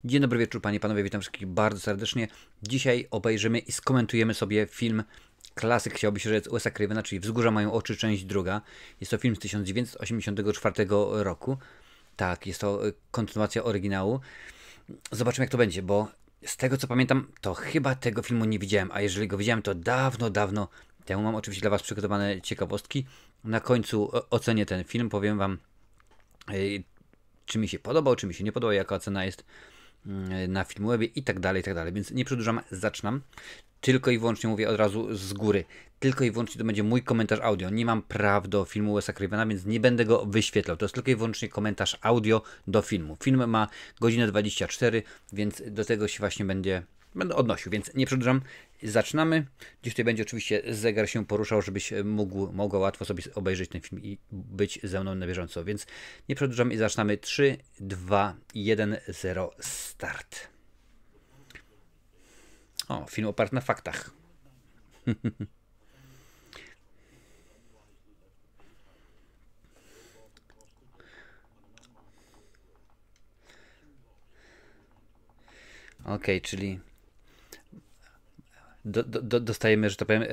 Dzień dobry wieczór, panie i panowie, witam wszystkich bardzo serdecznie. Dzisiaj obejrzymy i skomentujemy sobie film klasyk, chciałoby się rzec, Wesa Cravena, czyli Wzgórza mają oczy, część druga. Jest to film z 1984 roku. Tak, jest to kontynuacja oryginału. Zobaczymy, jak to będzie, bo z tego co pamiętam, to chyba tego filmu nie widziałem, a jeżeli go widziałem, to dawno, dawno temu. Mam oczywiście dla was przygotowane ciekawostki. Na końcu ocenię ten film, powiem wam, czy mi się podobał, czy mi się nie podobał, jaka ocena jest na Filmwebie i tak dalej, i tak dalej. Więc nie przedłużam, zaczynam. Tylko i wyłącznie mówię od razu z góry. Tylko i wyłącznie to będzie mój komentarz audio. Nie mam praw do filmu Wesa Cravena, więc nie będę go wyświetlał. To jest tylko i wyłącznie komentarz audio do filmu. Film ma godzinę 24, więc do tego się właśnie będę odnosił, więc nie przedłużam. Zaczynamy. Dziś tutaj będzie oczywiście zegar się poruszał, żebyś mogła łatwo sobie obejrzeć ten film i być ze mną na bieżąco. Więc nie przedłużam i zaczynamy. 3, 2, 1, 0, start. O, film oparty na faktach. Okej, czyli dostajemy, że to powiem,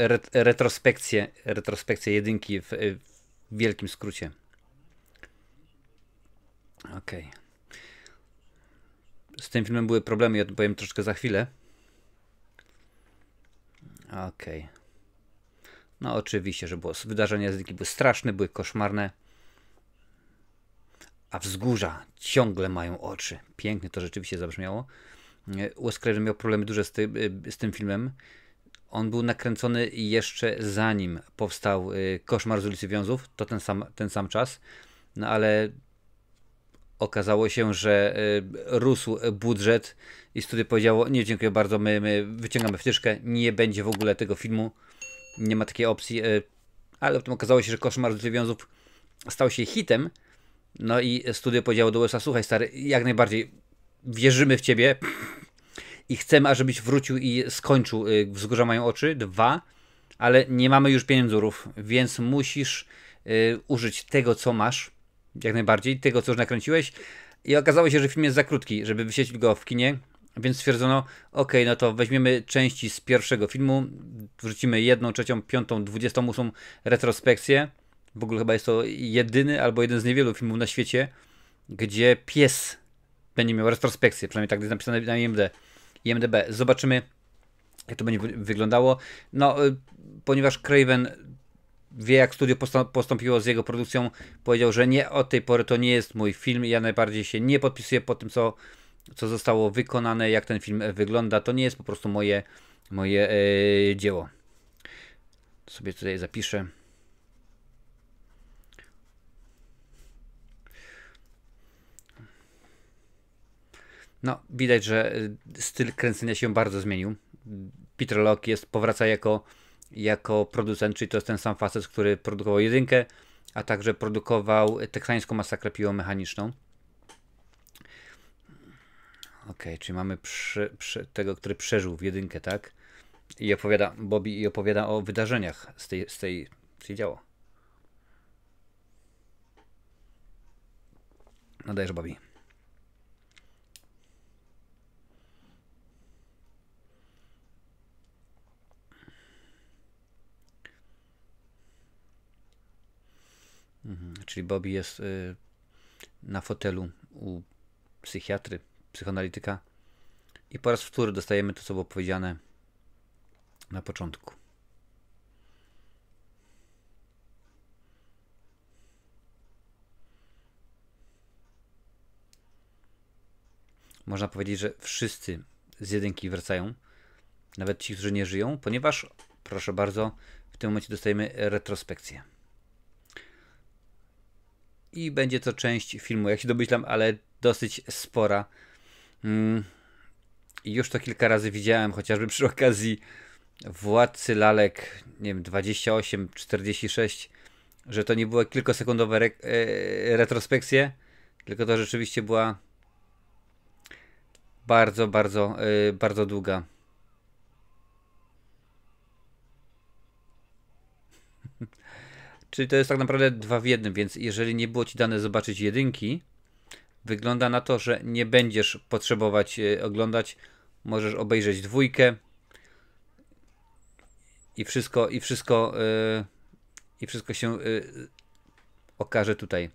retrospekcję jedynki w wielkim skrócie. Okej. Z tym filmem były problemy, ja powiem troszkę za chwilę. Okej. No oczywiście, że było. Wydarzenia jedynki były straszne, były koszmarne. A wzgórza ciągle mają oczy. Pięknie to rzeczywiście zabrzmiało. Wes Craven miał problemy duże z tym filmem. On był nakręcony jeszcze zanim powstał Koszmar z ulicy Wiązów. To ten sam czas. No ale okazało się, że rósł budżet i studio powiedziało: nie, dziękuję bardzo, my wyciągamy wtyczkę, nie będzie w ogóle tego filmu, nie ma takiej opcji. Ale potem okazało się, że Koszmar z ulicy Wiązów stał się hitem. No i studio powiedziało do USA: słuchaj stary, jak najbardziej wierzymy w ciebie i chcemy, ażebyś wrócił i skończył Wzgórza mają oczy 2, ale nie mamy już pieniędzurów, więc musisz użyć tego, co masz, jak najbardziej, tego, co już nakręciłeś. I okazało się, że film jest za krótki, żeby wyświetlić go w kinie, więc stwierdzono: ok, no to weźmiemy części z pierwszego filmu, wrzucimy 1, 3, 5, 28 retrospekcję. W ogóle chyba jest to jedyny albo jeden z niewielu filmów na świecie, gdzie pies będzie miał retrospekcję, przynajmniej tak jest napisane na IMDb. Zobaczymy, jak to będzie wyglądało. No, ponieważ Craven wie, jak studio postąpiło z jego produkcją, powiedział, że nie, od tej pory to nie jest mój film i ja najbardziej się nie podpisuję po tym, co zostało wykonane, jak ten film wygląda. To nie jest po prostu moje dzieło. Sobie tutaj zapiszę. No, widać, że styl kręcenia się bardzo zmienił. Peter Locke powraca jako producent, czyli to jest ten sam facet, który produkował jedynkę, a także produkował teksańską masakrę piłomechaniczną. Okej, czyli mamy tego, który przeżył w jedynkę, tak? I opowiada Bobby i opowiada o wydarzeniach z tej działo. No dajesz, Bobby. Czyli Bobby jest na fotelu u psychiatry, psychoanalityka i po raz wtóry dostajemy to, co było powiedziane na początku. Można powiedzieć, że wszyscy z jedynki wracają, nawet ci, którzy nie żyją, ponieważ, proszę bardzo, w tym momencie dostajemy retrospekcję. I będzie to część filmu, jak się domyślam, ale dosyć spora. Już to kilka razy widziałem, chociażby przy okazji Władcy Lalek, nie wiem, 28, 46, że to nie były kilkosekundowe retrospekcje, tylko to rzeczywiście była bardzo, bardzo, bardzo długa. Czyli to jest tak naprawdę 2 w 1, więc jeżeli nie było ci dane zobaczyć jedynki, wygląda na to, że nie będziesz potrzebować oglądać. Możesz obejrzeć dwójkę i wszystko się okaże tutaj.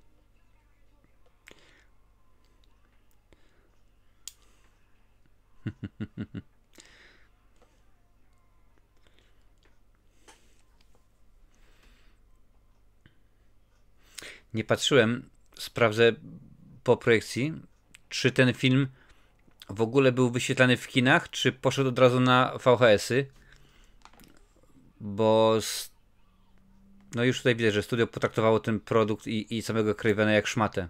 Nie patrzyłem, sprawdzę po projekcji, czy ten film w ogóle był wyświetlany w kinach, czy poszedł od razu na VHS-y, bo no już tutaj widać, że studio potraktowało ten produkt i samego Cravena jak szmatę.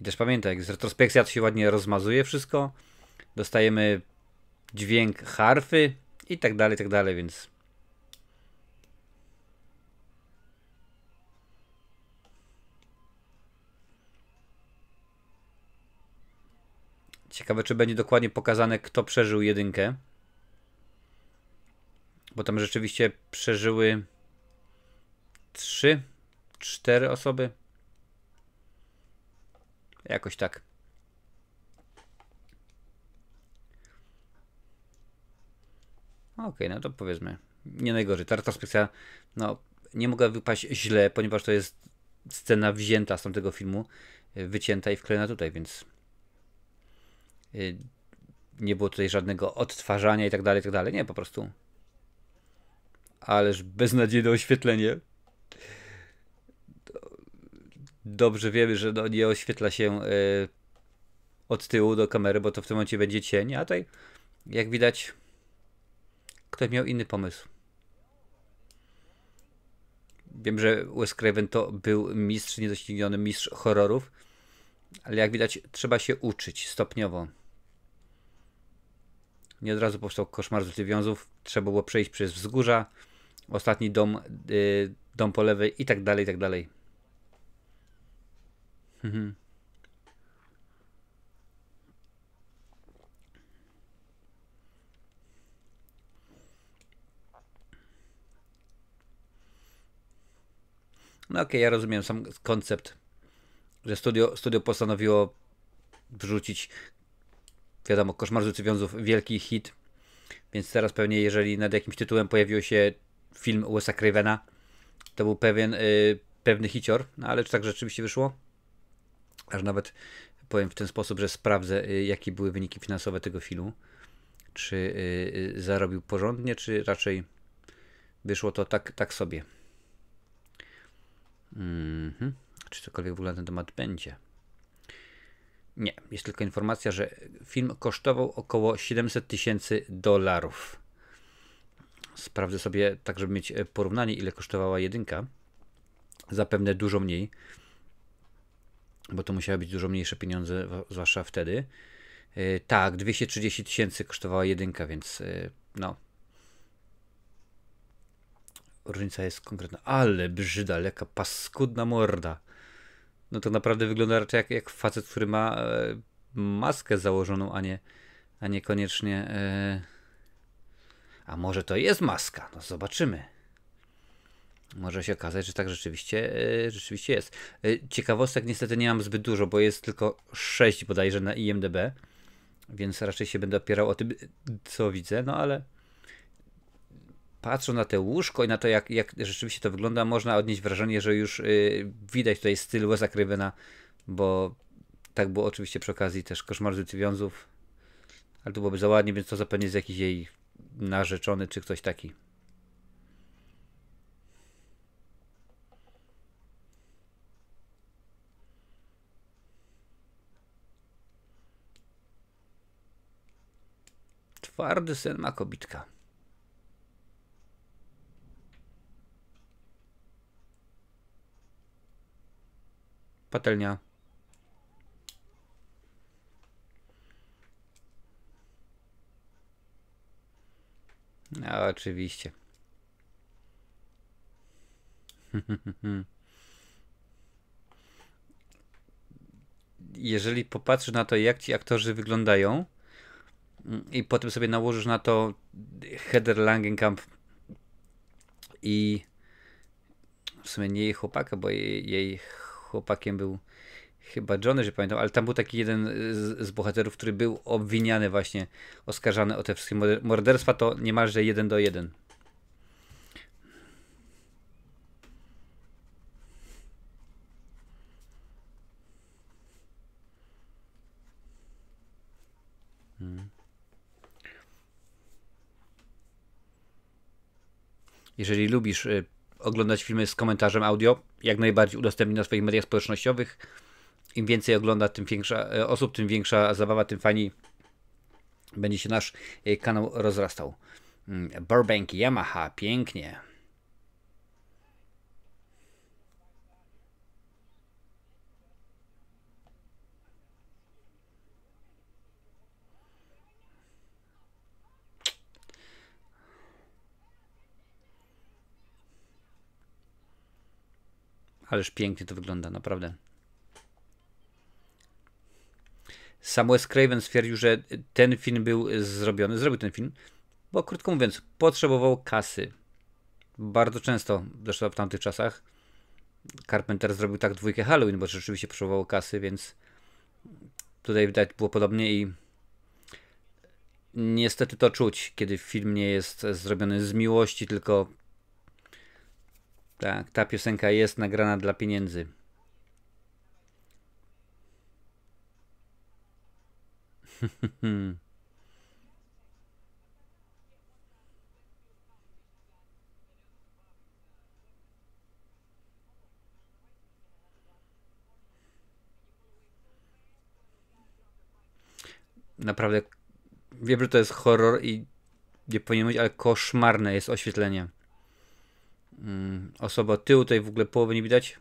I też pamiętaj, jak z retrospekcja to się ładnie rozmazuje wszystko, dostajemy dźwięk harfy i tak dalej, więc ciekawe, czy będzie dokładnie pokazane, kto przeżył jedynkę. Bo tam rzeczywiście przeżyły 3, 4 osoby. Jakoś tak. Okej, no to powiedzmy. Nie najgorzej. Ta retrospekcja, no, nie mogła wypaść źle, ponieważ to jest scena wzięta z tamtego filmu, wycięta i wklejona tutaj, więc nie było tutaj żadnego odtwarzania i tak dalej, i tak dalej. Nie, po prostu. Ależ beznadziejne oświetlenie. Dobrze wiemy, że no, nie oświetla się od tyłu do kamery, bo to w tym momencie będzie cień, a tutaj, jak widać, ktoś miał inny pomysł. Wiem, że Wes Craven to był mistrz, niedościgniony mistrz horrorów, ale jak widać, trzeba się uczyć stopniowo. Nie od razu powstał Koszmar z ulicy Wiązów, trzeba było przejść przez wzgórza, ostatni dom, dom po lewej i tak dalej, i tak dalej. No okej, ja rozumiem sam koncept, że studio postanowiło wrzucić, wiadomo, Koszmar z ulicy Wiązów, wielki hit, więc teraz pewnie, jeżeli nad jakimś tytułem pojawił się film Wesa Cravena, to był pewny hicior, no ale czy tak rzeczywiście wyszło? Aż nawet powiem w ten sposób, że sprawdzę, jakie były wyniki finansowe tego filmu. Czy zarobił porządnie, czy raczej wyszło to tak sobie. Czy cokolwiek w ogóle na ten temat będzie? Nie, jest tylko informacja, że film kosztował około $700,000. Sprawdzę sobie tak, żeby mieć porównanie, ile kosztowała jedynka. Zapewne dużo mniej, bo to musiały być dużo mniejsze pieniądze, zwłaszcza wtedy. Tak, 230,000 kosztowała jedynka, więc no. Różnica jest konkretna. Ale brzyda, jaka paskudna morda. No to naprawdę wygląda raczej jak facet, który ma maskę założoną, a niekoniecznie... A może to jest maska? No zobaczymy. Może się okazać, że tak rzeczywiście jest. Ciekawostek niestety nie mam zbyt dużo, bo jest tylko 6 bodajże na IMDb, więc raczej się będę opierał o tym, co widzę, no ale patrząc na te łóżko i na to, jak rzeczywiście to wygląda, można odnieść wrażenie, że już widać tutaj styl Wesa Cravena, bo tak było oczywiście przy okazji też Koszmar z ulicy Wiązów, ale to byłoby za ładnie, więc to zapewne jest jakiś jej narzeczony czy ktoś taki. Twardy sen ma kobitka. Patelnia. No, oczywiście. Jeżeli popatrzy na to, jak ci aktorzy wyglądają, i potem sobie nałożysz na to Heather Langenkamp i w sumie nie jej chłopaka, bo jej chłopakiem był chyba Johnny, że pamiętam, ale tam był taki jeden z bohaterów, który był obwiniany właśnie, oskarżany o te wszystkie morderstwa, to niemalże 1:1. Jeżeli lubisz oglądać filmy z komentarzem audio, jak najbardziej udostępnij na swoich mediach społecznościowych. Im więcej ogląda, tym większa osób, tym większa zabawa, tym fajniej będzie się nasz kanał rozrastał. Burbank, Yamaha, pięknie. Ależ pięknie to wygląda, naprawdę. Sam Wes Craven stwierdził, że ten film był zrobił ten film, bo krótko mówiąc, potrzebował kasy. Bardzo często, zresztą w tamtych czasach, Carpenter zrobił tak 2 Halloween, bo rzeczywiście potrzebowało kasy, więc tutaj widać było podobnie i niestety to czuć, kiedy film nie jest zrobiony z miłości, tylko tak, ta piosenka jest nagrana dla pieniędzy. Naprawdę wiem, że to jest horror i nie powinien być, ale koszmarne jest oświetlenie. Osoba od tyłu, tutaj w ogóle połowy nie widać.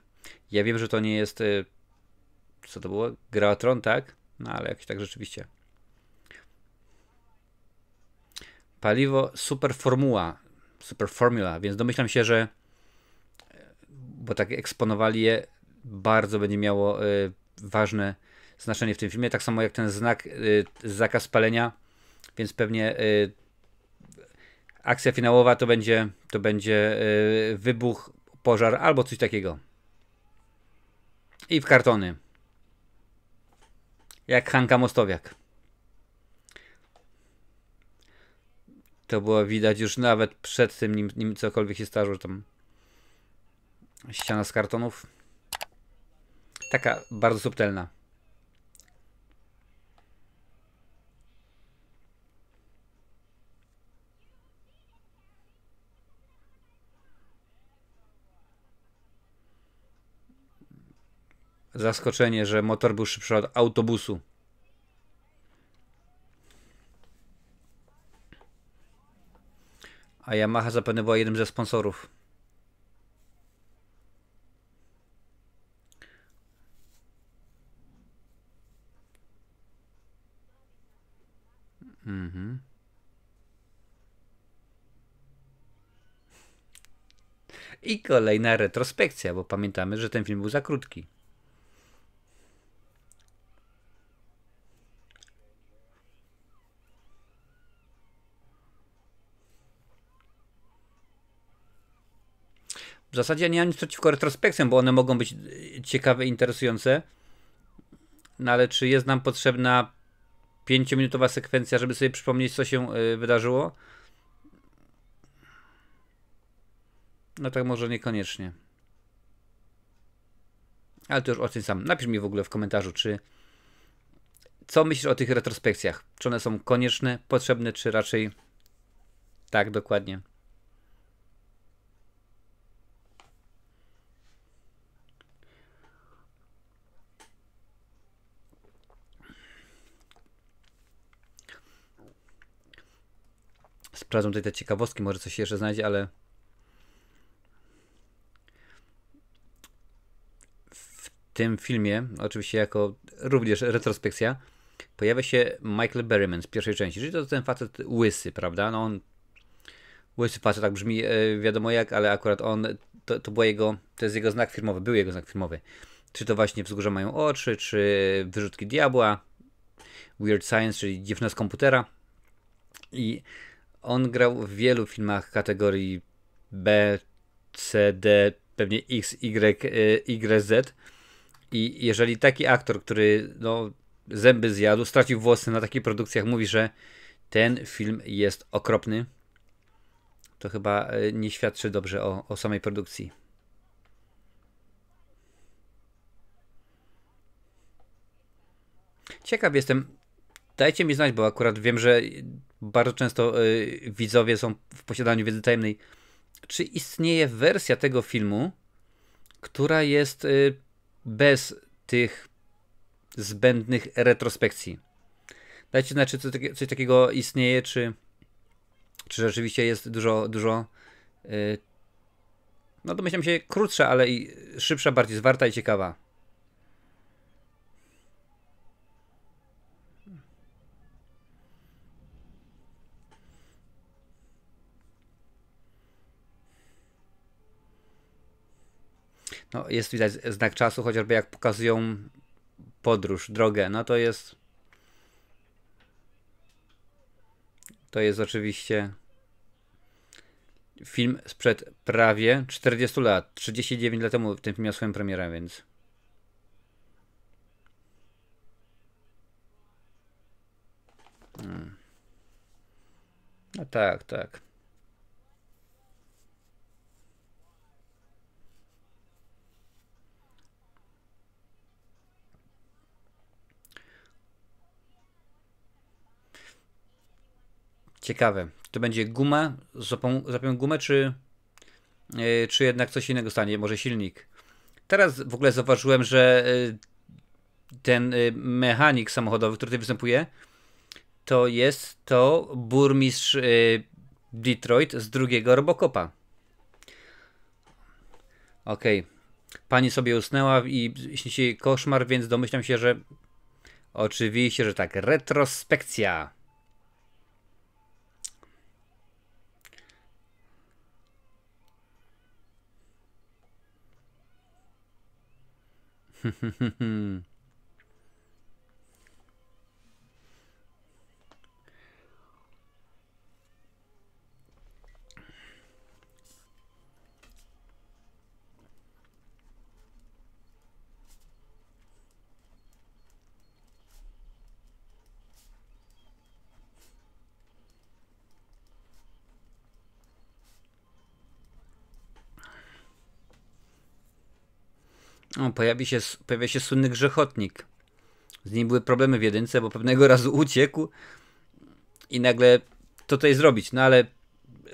Ja wiem, że to nie jest co to było? Gra o Tron, tak? No ale jakoś tak rzeczywiście. Paliwo Super Formula, więc domyślam się, że bo tak eksponowali je, bardzo będzie miało ważne znaczenie w tym filmie, tak samo jak ten znak, zakaz palenia, więc pewnie akcja finałowa to będzie wybuch, pożar albo coś takiego. I w kartony. Jak Hanka Mostowiak. To było widać już nawet przed tym, nim cokolwiek się stało, że tam ściana z kartonów. Taka bardzo subtelna. Zaskoczenie, że motor był szybszy od autobusu. A Yamaha zapewne była jednym ze sponsorów. I kolejna retrospekcja, bo pamiętamy, że ten film był za krótki. W zasadzie nie mam nic przeciwko retrospekcjom, bo one mogą być ciekawe, interesujące. No ale czy jest nam potrzebna 5-minutowa sekwencja, żeby sobie przypomnieć, co się wydarzyło? No tak może niekoniecznie. Ale to już oceń sam. Napisz mi w ogóle w komentarzu, co myślisz o tych retrospekcjach? Czy one są konieczne, potrzebne, czy raczej tak, dokładnie. Sprawdzam tutaj te ciekawostki, może coś się jeszcze znajdzie, ale w tym filmie, oczywiście jako również retrospekcja, pojawia się Michael Berryman z pierwszej części, czyli to ten facet łysy, prawda? No on łysy facet, tak brzmi wiadomo jak, ale akurat on, to była jego, to jest jego znak firmowy, był jego znak firmowy. Czy to właśnie Wzgórza mają oczy, czy Wyrzutki diabła, Weird Science, czyli dziewczyna z komputera. I on grał w wielu filmach kategorii B, C, D, pewnie X, Y, Z. I jeżeli taki aktor, który no, zęby zjadł, stracił włosy na takich produkcjach, mówi, że ten film jest okropny, to chyba nie świadczy dobrze o samej produkcji. Ciekaw jestem, dajcie mi znać, bo akurat wiem, że bardzo często widzowie są w posiadaniu wiedzy tajemnej. Czy istnieje wersja tego filmu, która jest bez tych zbędnych retrospekcji? Dajcie znać, czy coś takiego istnieje, czy rzeczywiście jest dużo no domyślam się krótsza, ale i szybsza, bardziej zwarta i ciekawa. No, jest widać znak czasu, chociażby jak pokazują podróż, drogę. No to jest oczywiście film sprzed prawie 40 lat. 39 lat temu ten film miał swoją premierę, więc... No tak, tak. Ciekawe. To będzie guma, zapią gumę, czy jednak coś innego stanie? Może silnik? Teraz w ogóle zauważyłem, że ten mechanik samochodowy, który tutaj występuje, to jest to burmistrz Detroit z drugiego Robocopa. Okej. Pani sobie usnęła i śni się koszmar, więc domyślam się, że oczywiście, że tak. Retrospekcja. O, pojawia się słynny grzechotnik. Z nim były problemy w jedynce, bo pewnego razu uciekł i nagle to tutaj zrobić. No ale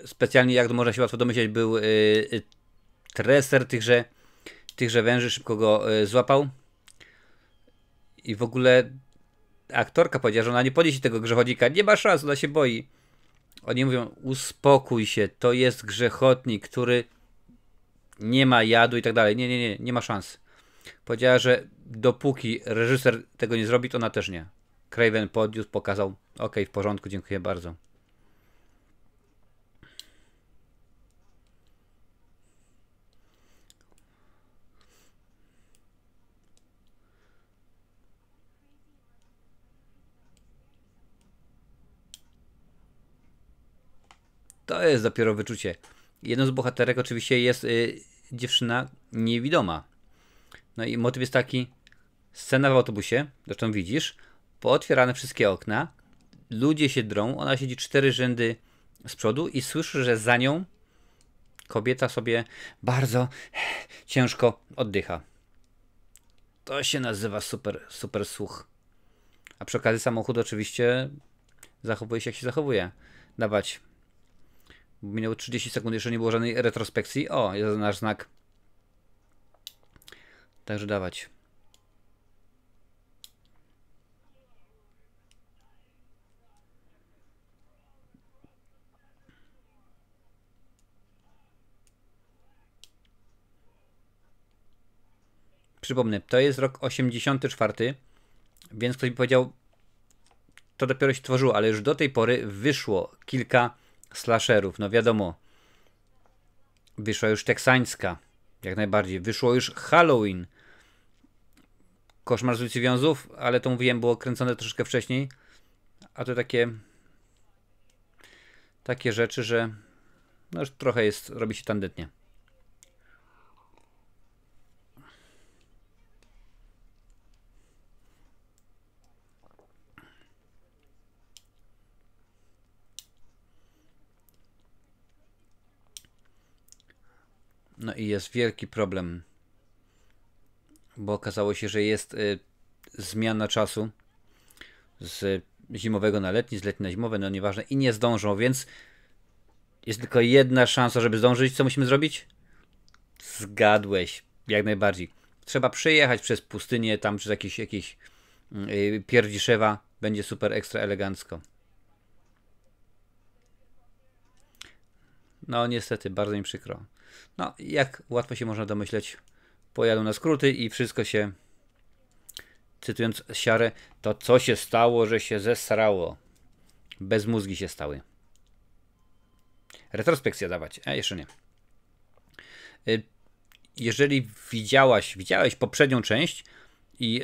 specjalnie, jak to można się łatwo domyśleć, był treser tychże węży, szybko go złapał. I w ogóle aktorka powiedziała, że ona nie podniesie tego grzechotnika. Nie ma szans, ona się boi. Oni mówią, uspokój się, to jest grzechotnik, który nie ma jadu i tak dalej. Nie ma szans. Powiedziała, że dopóki reżyser tego nie zrobi, to ona też nie. Craven podniósł, pokazał, okej, w porządku, dziękuję bardzo. To jest dopiero wyczucie. Jedną z bohaterek oczywiście jest dziewczyna niewidoma. No i motyw jest taki, scena w autobusie, zresztą widzisz, pootwierane wszystkie okna, ludzie się drą, ona siedzi 4 rzędy z przodu i słyszy, że za nią kobieta sobie bardzo ciężko oddycha. To się nazywa super słuch. A przy okazji samochód oczywiście zachowuje się jak się zachowuje. Dawać. Minęło 30 sekund, jeszcze nie było żadnej retrospekcji. O, jest nasz znak. Także dawać. Przypomnę, to jest rok 84, więc ktoś mi powiedział, to dopiero się tworzyło, ale już do tej pory wyszło kilka slasherów. No wiadomo, wyszła już teksańska, jak najbardziej. Wyszło już Halloween. Koszmar z ulicy Wiązów, ale to mówiłem, było kręcone troszeczkę wcześniej. A to takie takie rzeczy, że no już trochę jest, robi się tandetnie. No i jest wielki problem, bo okazało się, że jest zmiana czasu z zimowego na letni, z letni na zimowe, no nieważne, i nie zdążą, więc jest tylko jedna szansa, żeby zdążyć. Co musimy zrobić? Zgadłeś, jak najbardziej. Trzeba przejechać przez pustynię, tam przez jakieś Pierdziszewa, będzie super ekstra elegancko. No niestety, bardzo mi przykro. No, jak łatwo się można domyśleć, pojadą na skróty i wszystko się, cytując Siarę, to co się stało, że się zesrało. Bez mózgi się stały. Retrospekcja dawać, a jeszcze nie. Jeżeli widziałeś poprzednią część i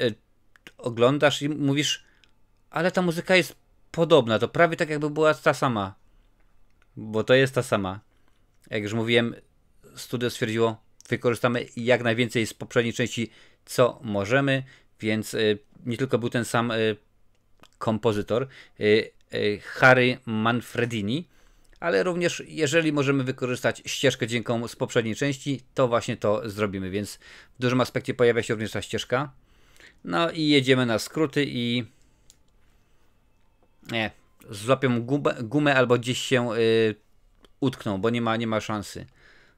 oglądasz i mówisz, ale ta muzyka jest podobna, to prawie tak jakby była ta sama. Bo to jest ta sama. Jak już mówiłem, studio stwierdziło, wykorzystamy jak najwięcej z poprzedniej części, co możemy, więc nie tylko był ten sam kompozytor, Harry Manfredini, ale również jeżeli możemy wykorzystać ścieżkę dźwiękową z poprzedniej części, to właśnie to zrobimy, więc w dużym aspekcie pojawia się również ta ścieżka. No i jedziemy na skróty i nie, złapią gumę albo gdzieś się utkną, bo nie ma szansy.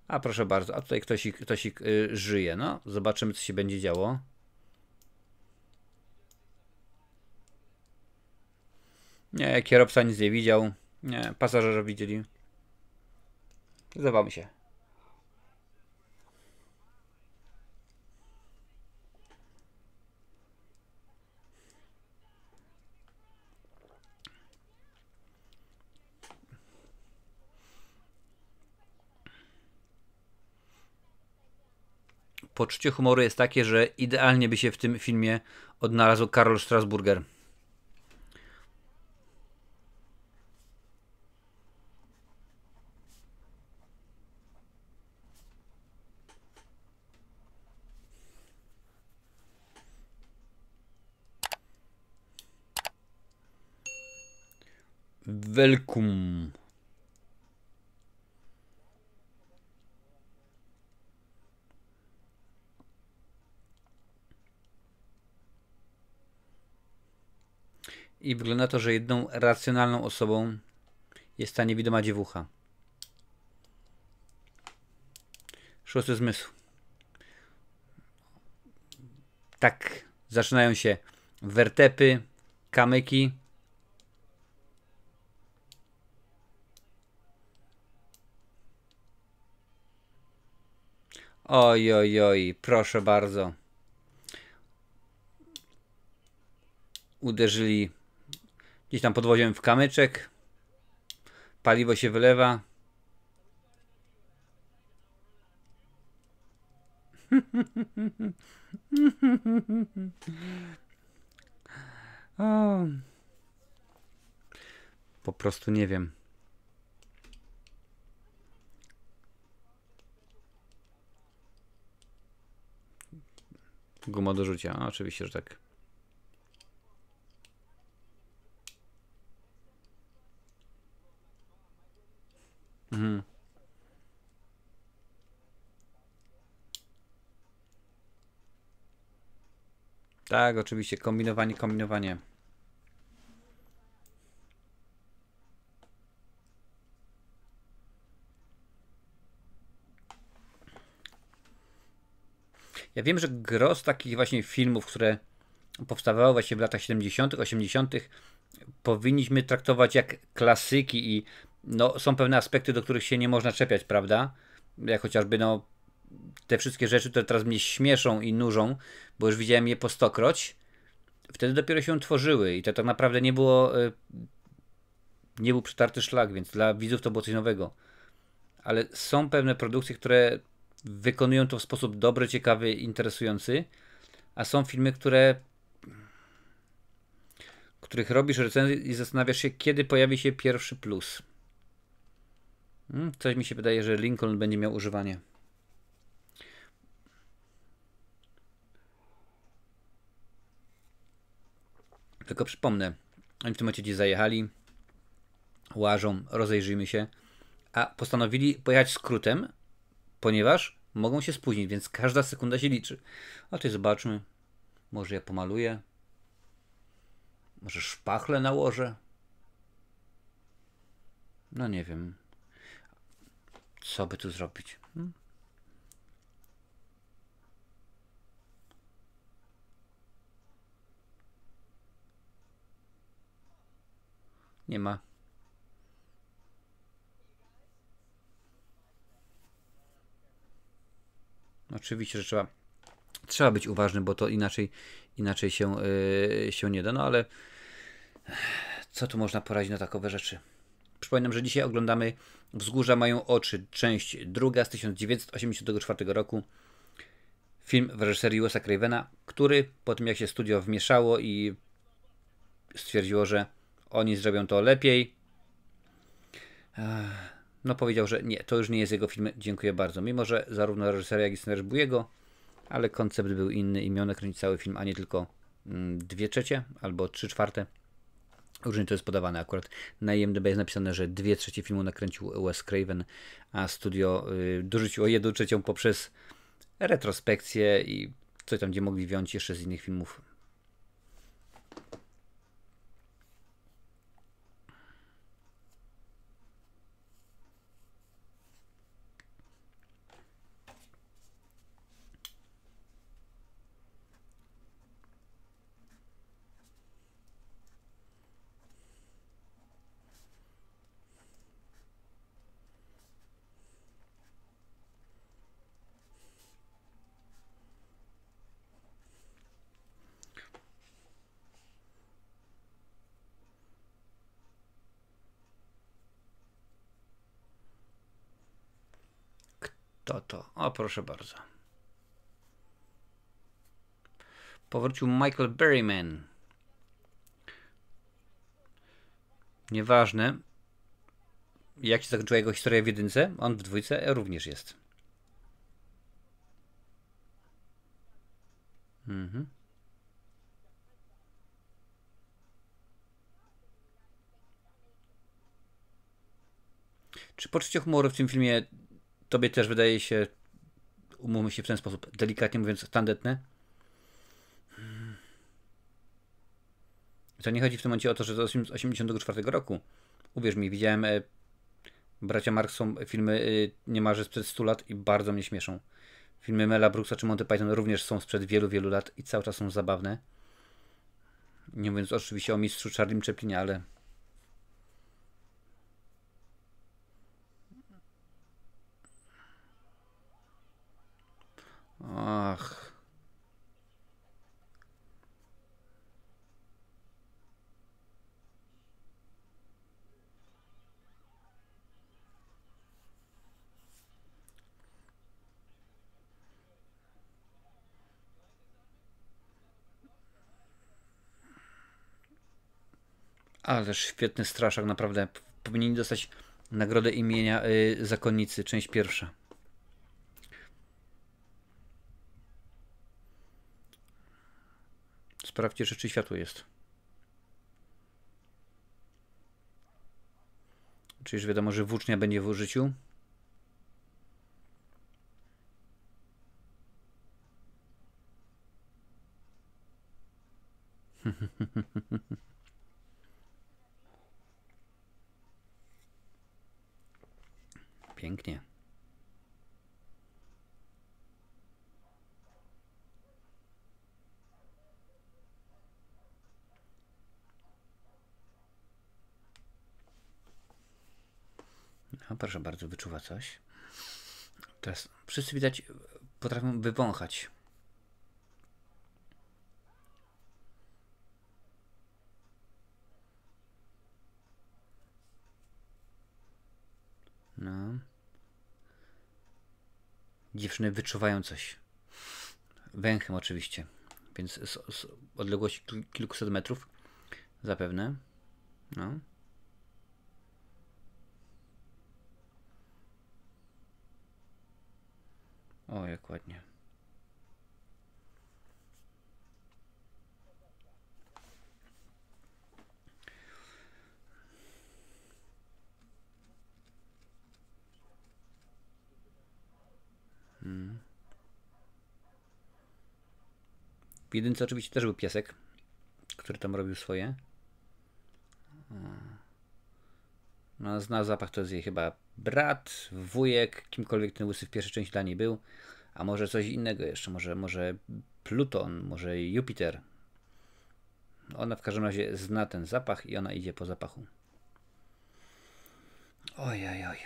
A proszę bardzo, a tutaj ktoś żyje. No, zobaczymy, co się będzie działo. Nie, kierowca nic nie widział. Nie, pasażerowie widzieli. Zdawało mi się. Poczucie humoru jest takie, że idealnie by się w tym filmie odnalazł Karol Strasburger. Welcome. I wygląda na to, że jedną racjonalną osobą jest ta niewidoma dziewucha. Szósty zmysł. Tak zaczynają się wertepy, kamyki. Oj, oj, oj, proszę bardzo. Uderzyli gdzieś tam podwoziem w kamyczek. Paliwo się wylewa. O. Po prostu nie wiem. Guma do rzucia. A, oczywiście, że tak. Mhm. Tak, oczywiście. Kombinowanie. Ja wiem, że gros takich właśnie filmów, które powstawały właśnie w latach 70., 80., powinniśmy traktować jak klasyki i no, są pewne aspekty, do których się nie można czepiać, prawda? Jak chociażby no, te wszystkie rzeczy, które teraz mnie śmieszą i nużą, bo już widziałem je po stokroć, wtedy dopiero się tworzyły i to tak naprawdę nie był przetarty szlak, więc dla widzów to było coś nowego. Ale są pewne produkcje, które wykonują to w sposób dobry, ciekawy, interesujący, a są filmy, których robisz recenzję i zastanawiasz się, kiedy pojawi się pierwszy plus. Coś mi się wydaje, że Lincoln będzie miał używanie. Tylko przypomnę, oni w tym momencie gdzieś zajechali, łażą, rozejrzyjmy się, a postanowili pojechać skrótem, ponieważ mogą się spóźnić, więc każda sekunda się liczy. A tutaj zobaczmy, może ja pomaluję, może szpachlę nałożę. No nie wiem, co by tu zrobić. Nie ma. Oczywiście, że trzeba być uważny, bo to inaczej się nie da. No ale co tu można poradzić na takowe rzeczy? Przypominam, że dzisiaj oglądamy Wzgórza mają oczy, część druga z 1984 roku. Film w reżyserii Wesa Cravena, który po tym jak się studio wmieszało i stwierdziło, że oni zrobią to lepiej, no powiedział, że nie, to już nie jest jego film, dziękuję bardzo. Mimo że zarówno reżyser, jak i scenariusz był jego, ale koncept był inny i miał nakręcić cały film, a nie tylko 2/3 albo 3/4. Różnie to jest podawane. Akurat na IMDb jest napisane, że 2/3 filmu nakręcił Wes Craven, a studio dorzuciło 1/3 poprzez retrospekcję i coś tam, gdzie mogli wziąć jeszcze z innych filmów. To. O, proszę bardzo. Powrócił Michael Berryman. Nieważne, jak się zakończyła jego historia w jedynce, on w dwójce również jest. Czy poczucie humoru w tym filmie tobie też wydaje się, umówmy się w ten sposób, delikatnie mówiąc, tandetne? To nie chodzi w tym momencie o to, że to z 1984 roku. Uwierz mi, widziałem Bracia Marx są filmy niemalże sprzed 100 lat i bardzo mnie śmieszą. Filmy Mela Brooksa czy Monty Python również są sprzed wielu, wielu lat i cały czas są zabawne. Nie mówiąc oczywiście o mistrzu Charlie Chaplinie, ale... Ach... Ależ świetny straszak, naprawdę. Powinien dostać nagrodę imienia Zakonnicy, część pierwsza. Sprawdźcie, czy światło jest. Czy już wiadomo, że włócznia będzie w użyciu? Pięknie. No, proszę bardzo, wyczuwa coś. Teraz wszyscy widać potrafią wywąchać. No. Dziewczyny wyczuwają coś. Węchem oczywiście. Więc z odległości kilkuset metrów zapewne. No. O, jak ładnie. W jedynce oczywiście też był piesek, który tam robił swoje. No, zna zapach, to jest jej chyba brat, wujek, kimkolwiek ten łysy w pierwszej części dla niej był. A może coś innego jeszcze, może Pluton, może Jupiter. Ona w każdym razie zna ten zapach i ona idzie po zapachu. Oj, oj, oj.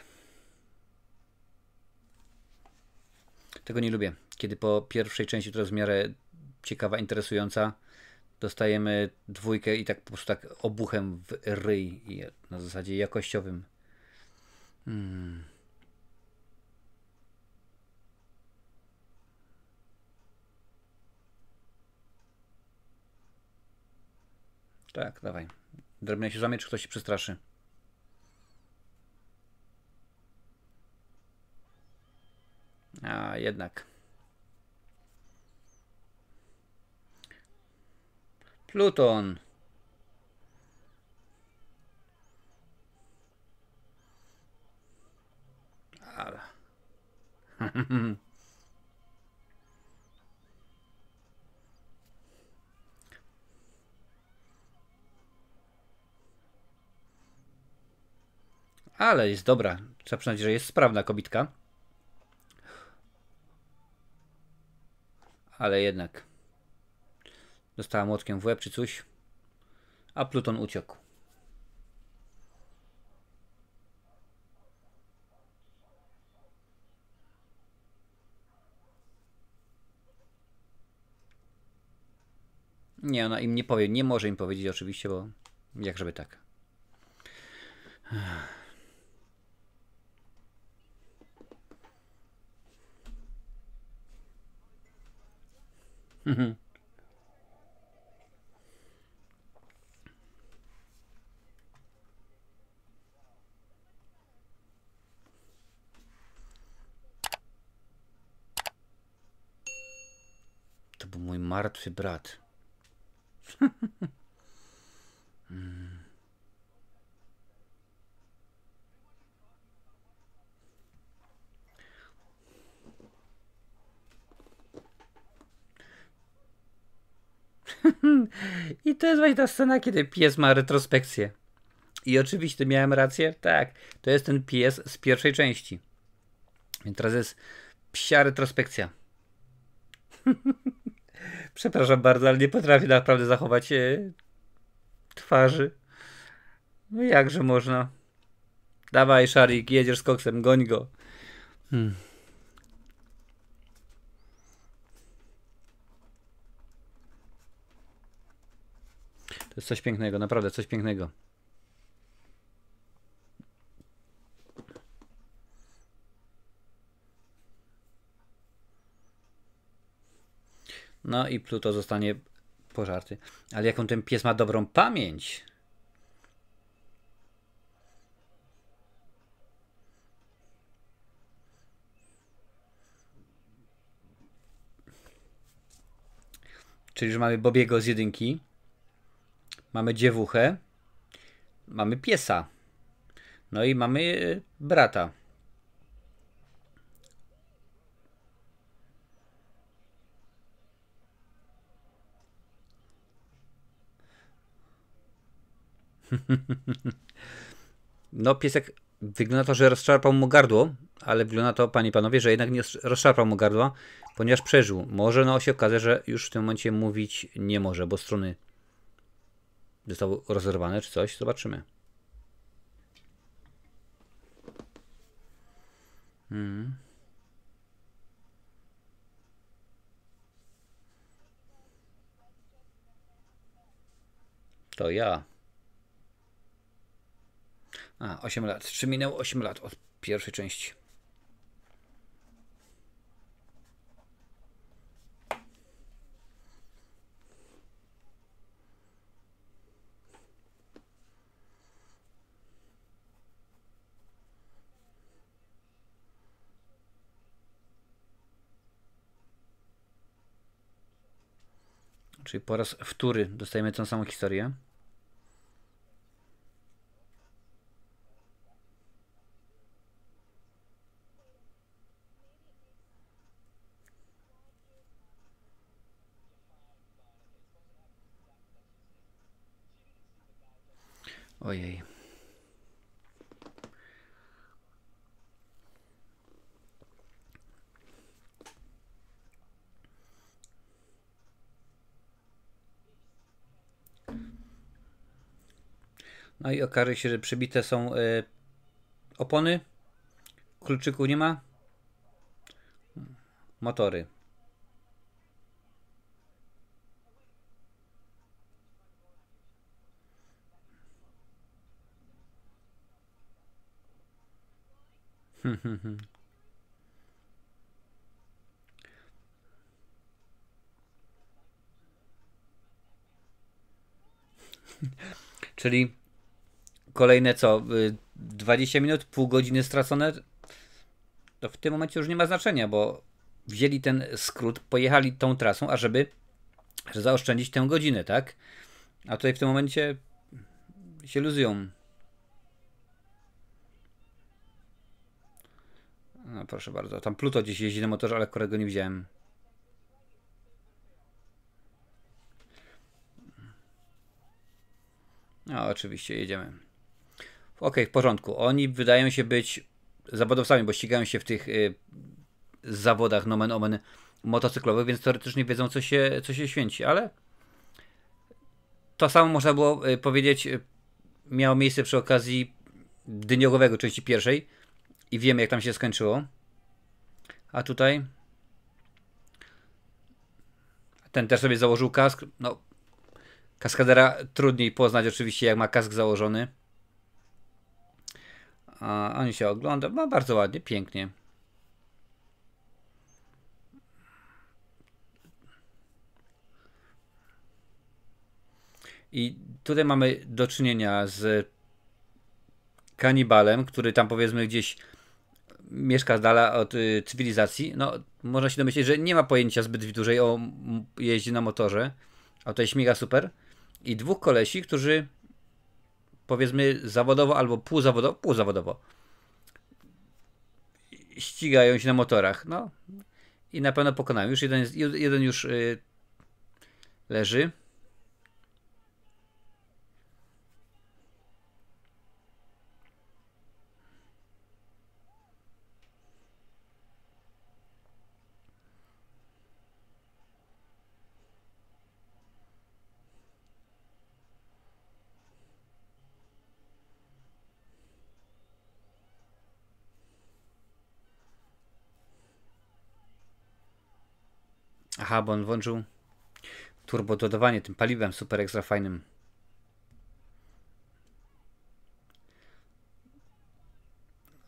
Tego nie lubię. Kiedy po pierwszej części, która jest w miarę ciekawa, interesująca, dostajemy dwójkę i tak po prostu tak obuchem w ryj i na zasadzie jakościowym. Tak, dawaj. Drobnie się złamie, czy ktoś się przestraszy. A jednak. Pluton. Ale. Ale jest dobra. Trzeba przyznać, że jest sprawna kobitka. Ale jednak. Dostała młotkiem w łeb czy coś. A Pluton uciekł. Nie, ona im nie powie. Nie może im powiedzieć oczywiście, bo jak żeby tak. To był mój martwy brat. I to jest właśnie ta scena, kiedy pies ma retrospekcję. I oczywiście miałem rację. Tak, to jest ten pies z pierwszej części. Więc teraz jest psia retrospekcja. Przepraszam bardzo, ale nie potrafię naprawdę zachować twarzy. No jakże można? Dawaj, Szarik, jedziesz z koksem, goń go. To jest coś pięknego, naprawdę coś pięknego. No i Pluto zostanie pożarty. Ale jaką ten pies ma dobrą pamięć. Czyli, że mamy Bobiego z jedynki. Mamy dziewuchę. Mamy piesa. No i mamy brata. No piesek wygląda to, że rozszarpał mu gardło, ale wygląda to, panie i panowie, że jednak nie rozszarpał mu gardła, ponieważ przeżył. Może no się okaże, że już w tym momencie mówić nie może, bo struny zostały rozerwane czy coś. Zobaczymy. To ja. A, 8 lat. Czy minęło 8 lat od pierwszej części? Czyli po raz wtóry dostajemy tą samą historię. Ojej. No i okaże się, że przybite są opony. Kluczyków nie ma. Motory. Czyli kolejne co? 20 minut, pół godziny stracone? To w tym momencie już nie ma znaczenia, bo wzięli ten skrót, pojechali tą trasą, ażeby zaoszczędzić tę godzinę, tak? A tutaj w tym momencie się luzują. No proszę bardzo, tam Pluto gdzieś jeździ na motorze, ale którego nie widziałem. No oczywiście, jedziemy. Okej, w porządku. Oni wydają się być zawodowcami, bo ścigają się w tych zawodach nomen omen motocyklowych, więc teoretycznie wiedzą co się święci, ale to samo można było powiedzieć miało miejsce przy okazji Dni Ogłowego części pierwszej i wiemy jak tam się skończyło. A tutaj ten też sobie założył kask. No, kaskadera trudniej poznać oczywiście jak ma kask założony. A on się ogląda, no bardzo ładnie, pięknie. I tutaj mamy do czynienia z kanibalem, który tam powiedzmy gdzieś mieszka z dala od cywilizacji. No, można się domyśleć, że nie ma pojęcia zbyt dłużej o jeździe na motorze. A tutaj śmiga super. I dwóch kolesi, którzy powiedzmy zawodowo albo półzawodowo ścigają się na motorach. No i na pewno pokonają. Już jeden już leży. Aha, bo on włączył turbododawanie tym paliwem super ekstra fajnym.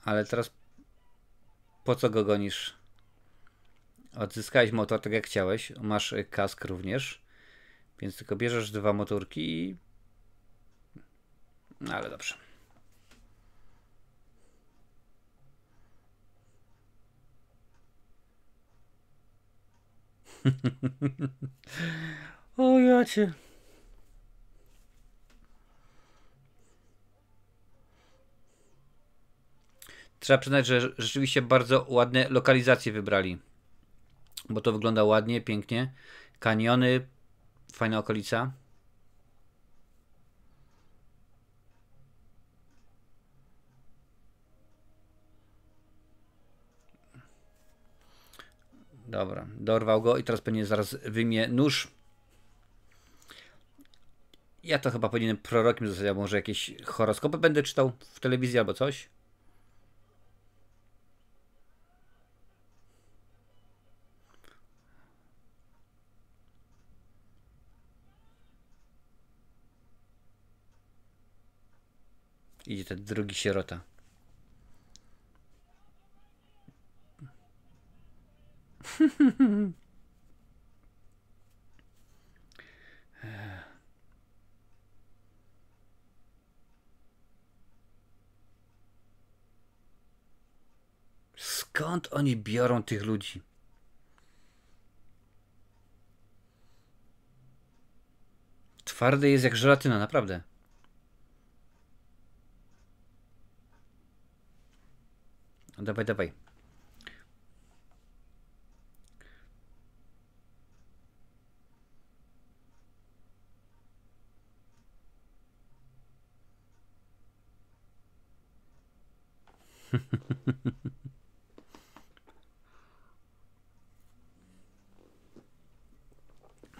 Ale teraz po co go gonisz? Odzyskałeś motor tak jak chciałeś. Masz kask również. Więc tylko bierzesz dwa motorki i... No ale dobrze. O jacie. Trzeba przyznać, że rzeczywiście bardzo ładne lokalizacje wybrali. Bo to wygląda ładnie, pięknie. Kaniony, fajna okolica. Dobra, dorwał go i teraz pewnie zaraz wyjmie nóż. Ja to chyba powinienem prorokiem zostać, może jakieś horoskopy będę czytał w telewizji albo coś. Idzie ten drugi sierota. Skąd oni biorą tych ludzi? Twardy jest jak żelatyna, naprawdę. Dawaj, dawaj.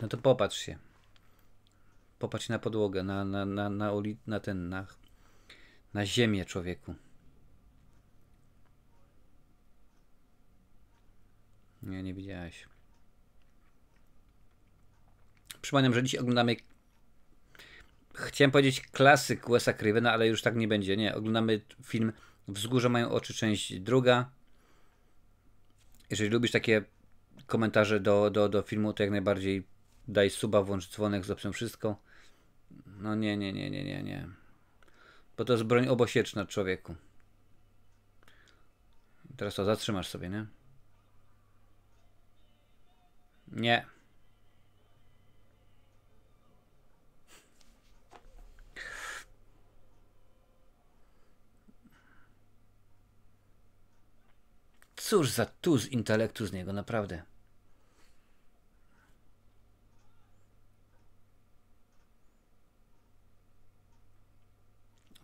No to popatrz się. Popatrz na podłogę, na ziemię, człowieku. Nie widziałeś. Przypominam, że dziś oglądamy, chciałem powiedzieć klasyk Wesa Cravena, ale już tak nie będzie. Nie, oglądamy film Wzgórze mają oczy, część druga. Jeżeli lubisz takie komentarze do filmu, to jak najbardziej daj suba, włącz dzwonek, zopsuję wszystko. No nie. Bo to jest broń obosieczna, człowieku. Teraz to zatrzymasz sobie, nie? Nie. Cóż za tuz intelektu z niego, naprawdę.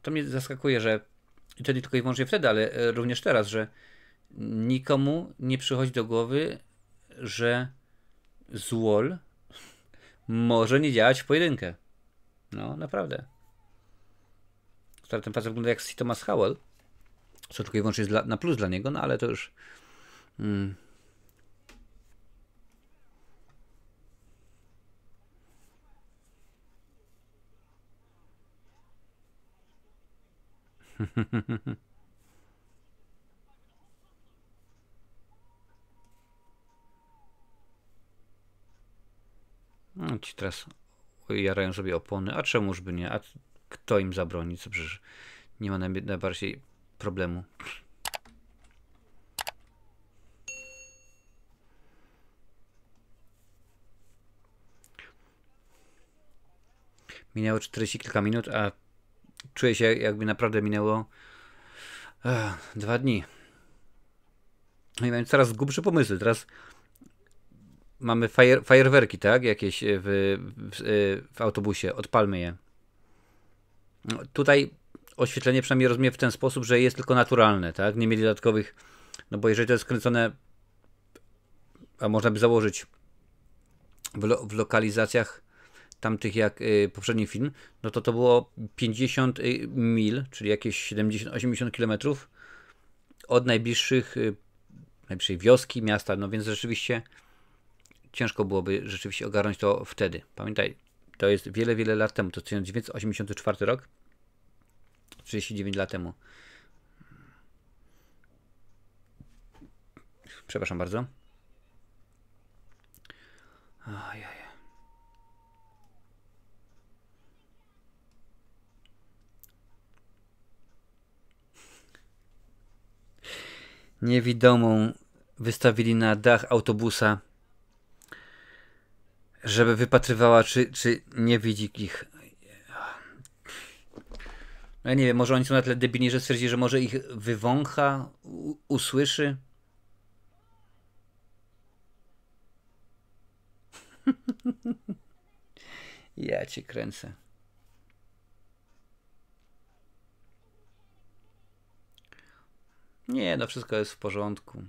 To mnie zaskakuje, że i to nie tylko i wyłącznie wtedy, ale również teraz, że nikomu nie przychodzi do głowy, że złol może nie działać w pojedynkę. No, naprawdę. Ten facet wygląda jak C. Thomas Howell, co tylko i wyłącznie jest na plus dla niego, no ale to już... No, ci teraz jarają sobie opony, a czemuż by nie? A kto im zabroni? Co przecież nie ma najbardziej problemu. Minęło 40 kilka minut, a czuję się, jakby naprawdę minęło 2 dni. No i mam coraz głupsze pomysły. Teraz mamy fajerwerki, tak? Jakieś w autobusie. Odpalmy je. No, tutaj oświetlenie przynajmniej rozumiem w ten sposób, że jest tylko naturalne, tak? Nie mieli dodatkowych... No bo jeżeli to jest kręcone, a można by założyć w lokalizacjach tamtych jak poprzedni film, no to było 50 mil, czyli jakieś 70-80 km od najbliższej wioski, miasta, no więc rzeczywiście ciężko byłoby rzeczywiście ogarnąć to wtedy. Pamiętaj, to jest wiele lat temu, to 1984 rok, 39 lat temu. Przepraszam bardzo. Ojej. Niewidomą wystawili na dach autobusa, żeby wypatrywała, czy nie widzi ich. No ja nie wiem, może oni są na tyle debilni, że stwierdzili, że może ich wywącha, usłyszy. Ja cię kręcę. Nie, no wszystko jest w porządku.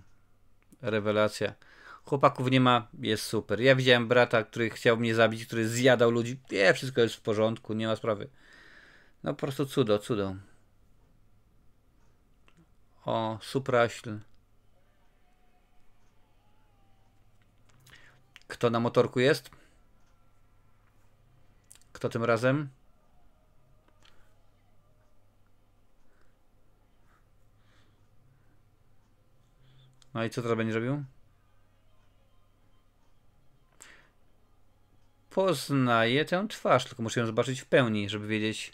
Rewelacja. Chłopaków nie ma, jest super. Ja widziałem brata, który chciał mnie zabić, który zjadał ludzi. Nie, wszystko jest w porządku, nie ma sprawy. No po prostu cudo. O, supraśl. Kto na motorku jest? Kto tym razem? No i co teraz będzie robił? Poznaję tę twarz, tylko muszę ją zobaczyć w pełni, żeby wiedzieć.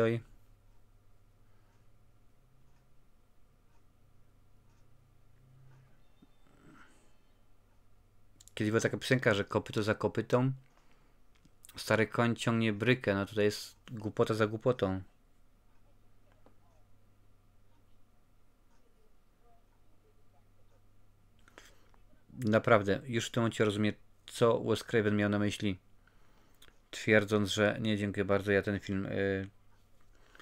Oj. Kiedyś była taka piosenka, że kopyto za kopytą stary koń ciągnie brykę. No tutaj jest głupota za głupotą. Naprawdę, już w tym momencie rozumiem, co Wes Craven miał na myśli, twierdząc, że nie, dziękuję bardzo, ja ten film...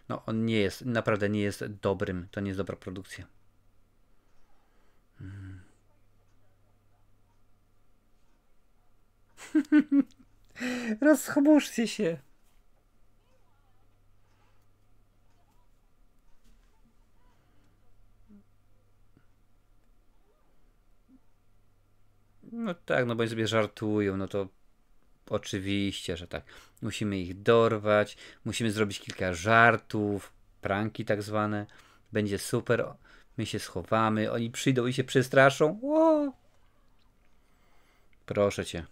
no, on nie jest, naprawdę nie jest dobrym. To nie jest dobra produkcja. Rozchmurzcie się. No tak, no bo oni sobie żartują, no to oczywiście, że tak. Musimy ich dorwać, musimy zrobić kilka żartów, pranki tak zwane. Będzie super, my się schowamy, oni przyjdą i się przestraszą. O! Proszę cię.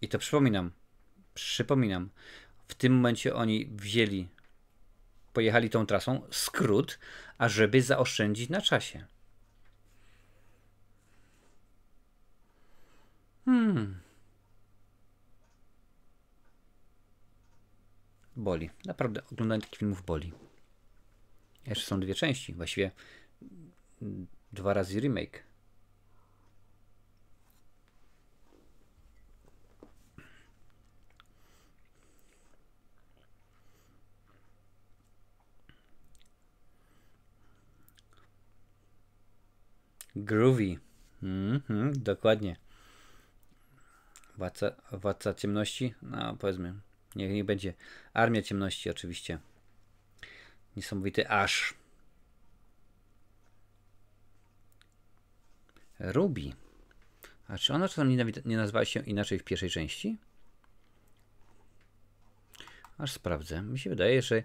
I to przypominam, w tym momencie oni pojechali tą trasą, skrót, ażeby zaoszczędzić na czasie. Boli. Naprawdę oglądanie takich filmów boli. Jeszcze są dwie części, właściwie 2 razy remake. Groovy. Dokładnie. Władca ciemności? No powiedzmy. Niech będzie. Armia ciemności oczywiście. Niesamowity Ash. Ruby. A czy ona czasem nie nazywała się inaczej w pierwszej części? Aż sprawdzę. Mi się wydaje, że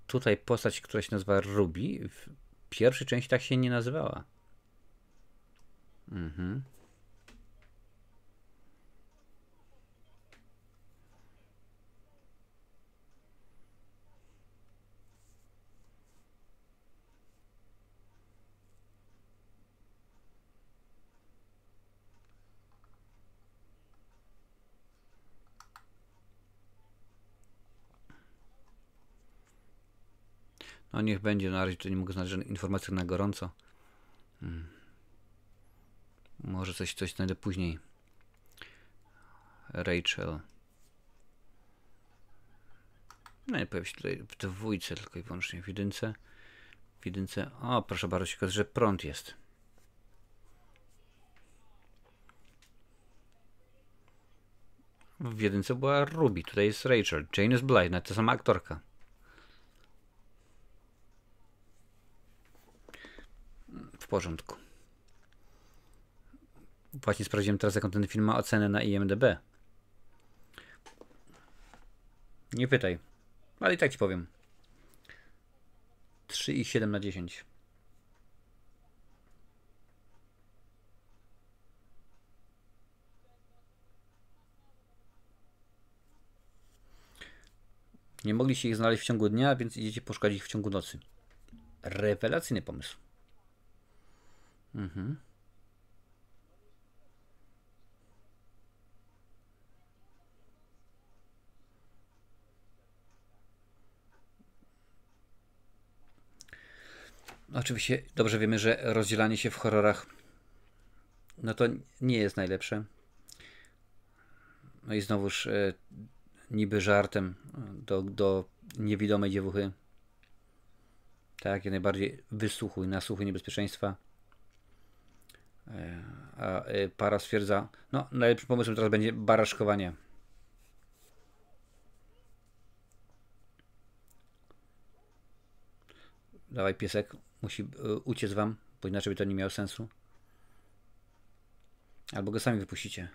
tutaj postać, która się nazywa Ruby, w pierwszej części tak się nie nazywała. No niech będzie, na razie to nie mogę znaleźć żadnych informacji na gorąco. Może coś znajdę później. Rachel. No nie pojawi się tutaj w dwójce, tylko i wyłącznie w jedynce. W jedynce. O, proszę bardzo, się okazuje, że prąd jest. W jedynce była Ruby, tutaj jest Rachel. Jane jest Blythe, nawet ta sama aktorka. W porządku. Właśnie sprawdziłem teraz, jaką ten film ma ocenę na IMDb. Nie pytaj, ale i tak ci powiem. 3,7 na 10. Nie mogliście ich znaleźć w ciągu dnia, więc idziecie poszukać ich w ciągu nocy. Rewelacyjny pomysł. Oczywiście dobrze wiemy, że rozdzielanie się w horrorach no to nie jest najlepsze. No i znowuż niby żartem do niewidomej dziewuchy. Tak, jak najbardziej wysłuchuj, nasłuchuj niebezpieczeństwa. A para stwierdza, no najlepszym pomysłem teraz będzie baraszkowanie. Dawaj piesek, musi uciec wam, bo inaczej by to nie miało sensu. Albo go sami wypuścicie.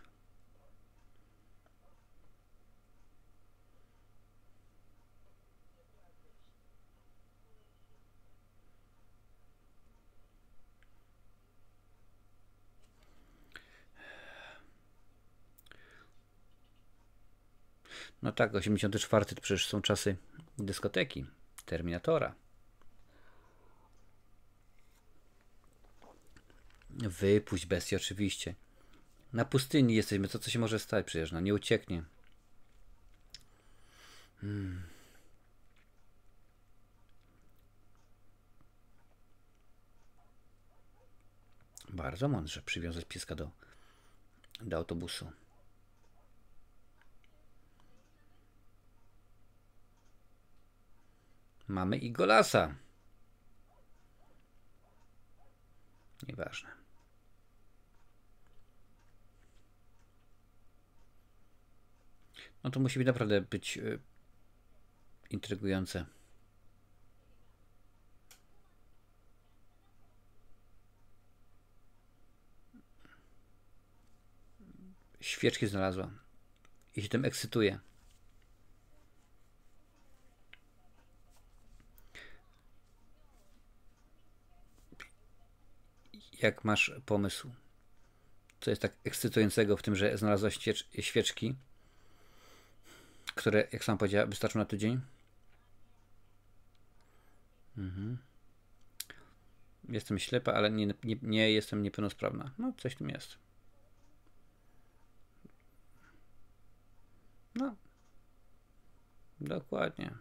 No tak, 84 to przecież są czasy dyskoteki, Terminatora. Wypuść bestię, oczywiście. Na pustyni jesteśmy, co się może stać przecież, no nie ucieknie. Bardzo mądrze przywiązać pieska do autobusu. Mamy i Golasa. Nieważne. No to musi być naprawdę być intrygujące. Świeczki znalazła i się tym ekscytuje. Jak masz pomysł? Co jest tak ekscytującego w tym, że znalazła świeczki, które, jak sam powiedziała, wystarczą na tydzień? Jestem ślepa, ale nie jestem niepełnosprawna. No, coś w tym jest. No, dokładnie.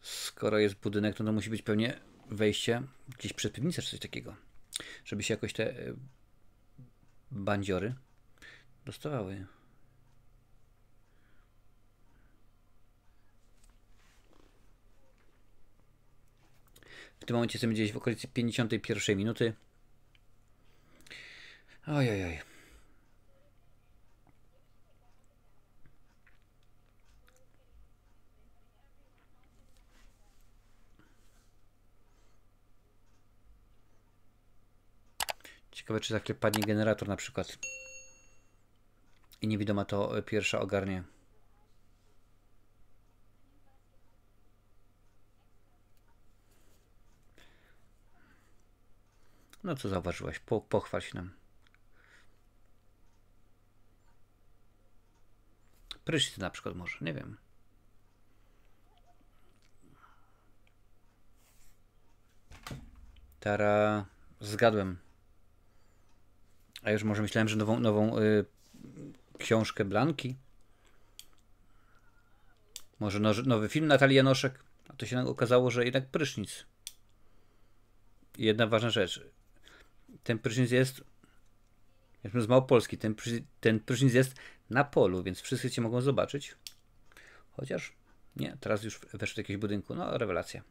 Skoro jest budynek, to musi być pewnie wejście gdzieś przed piwnicę czy coś takiego, żeby się jakoś te bandziory dostawały. W tym momencie jesteśmy gdzieś w okolicy 51 minuty. Ojojoj. Ciekawe, czy za chwilę padnie generator na przykład. I niewidoma to pierwsza ogarnie. No co zauważyłaś? Pochwal się nam. Prysznic na przykład może, nie wiem. Tara, zgadłem. A już może myślałem, że nową książkę Blanki. Może nowy film Natalii Janoszek. A to się okazało, że jednak prysznic. I jedna ważna rzecz. Ten prysznic jest, jestem z Małopolski, ten prysznic jest na polu, więc wszyscy cię mogą zobaczyć. Chociaż nie, teraz już weszły do jakiegoś budynku. No, rewelacja.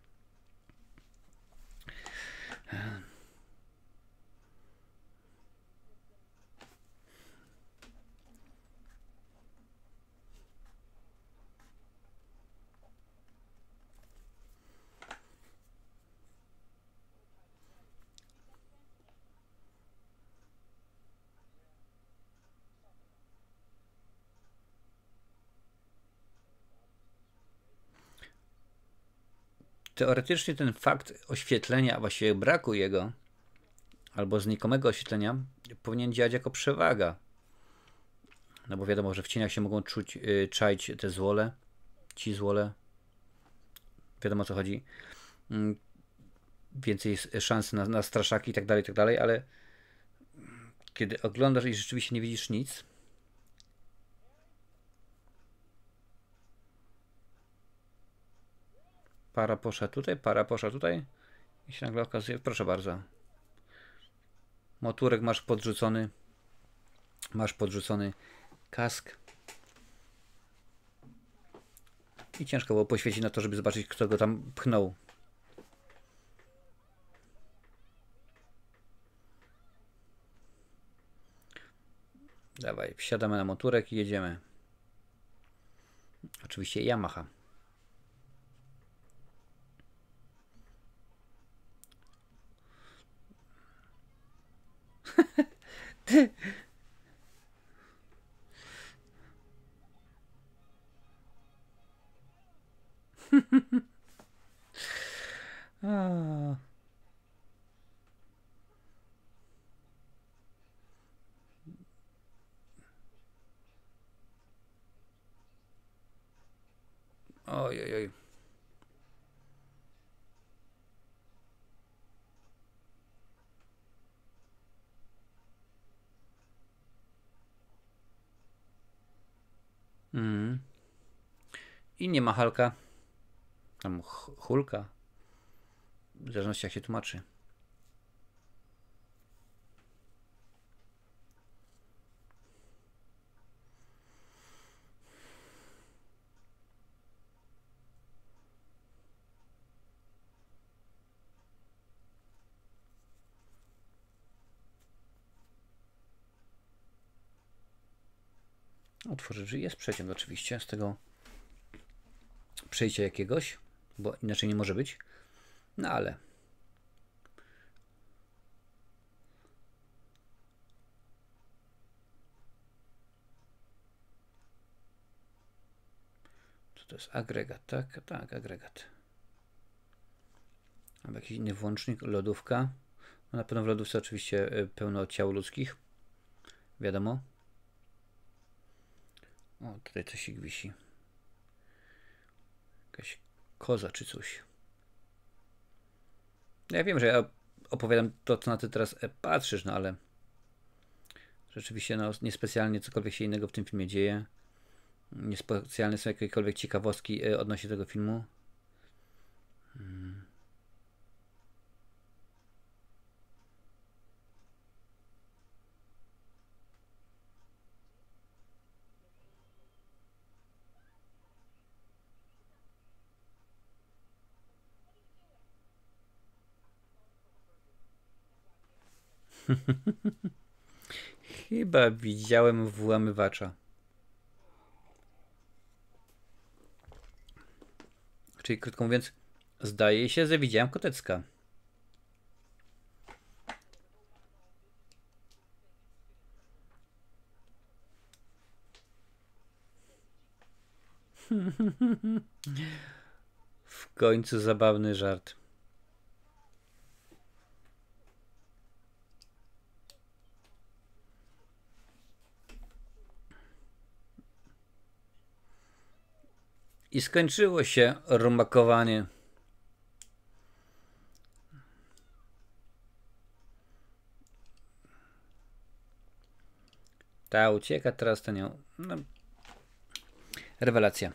Teoretycznie ten fakt oświetlenia, a właściwie braku jego, albo znikomego oświetlenia, powinien działać jako przewaga. No bo wiadomo, że w cieniach się mogą czaić te złole, ci złole. Wiadomo o co chodzi. Więcej jest szans na straszaki i tak dalej, ale kiedy oglądasz i rzeczywiście nie widzisz nic, para poszła tutaj i się nagle okazuje, proszę bardzo, moturek masz podrzucony kask i ciężko było poświecić na to, żeby zobaczyć, kto go tam pchnął. Dawaj, wsiadamy na moturek i jedziemy. Oczywiście Yamaha. Oj. Mm. I nie ma Hulka. Tam Hulka. W zależności jak się tłumaczy. Otworzę drzwi. Jest przeciąg oczywiście z tego przejścia jakiegoś, bo inaczej nie może być. No ale co to jest? Agregat, tak? Tak, agregat. Albo jakiś inny włącznik, lodówka. No na pewno w lodówce oczywiście pełno ciał ludzkich. Wiadomo. O, tutaj coś ich wisi. Jakaś koza czy coś. Ja wiem, że ja opowiadam to, co na ty teraz patrzysz, no ale rzeczywiście no, niespecjalnie cokolwiek się innego w tym filmie dzieje. Niespecjalne są jakiekolwiek ciekawostki odnośnie tego filmu. Chyba widziałem włamywacza. Czyli krótko mówiąc, zdaje się, że widziałem Kotecka. W końcu zabawny żart. I skończyło się rumakowanie. Ta ucieka, teraz to nie. No. Rewelacja.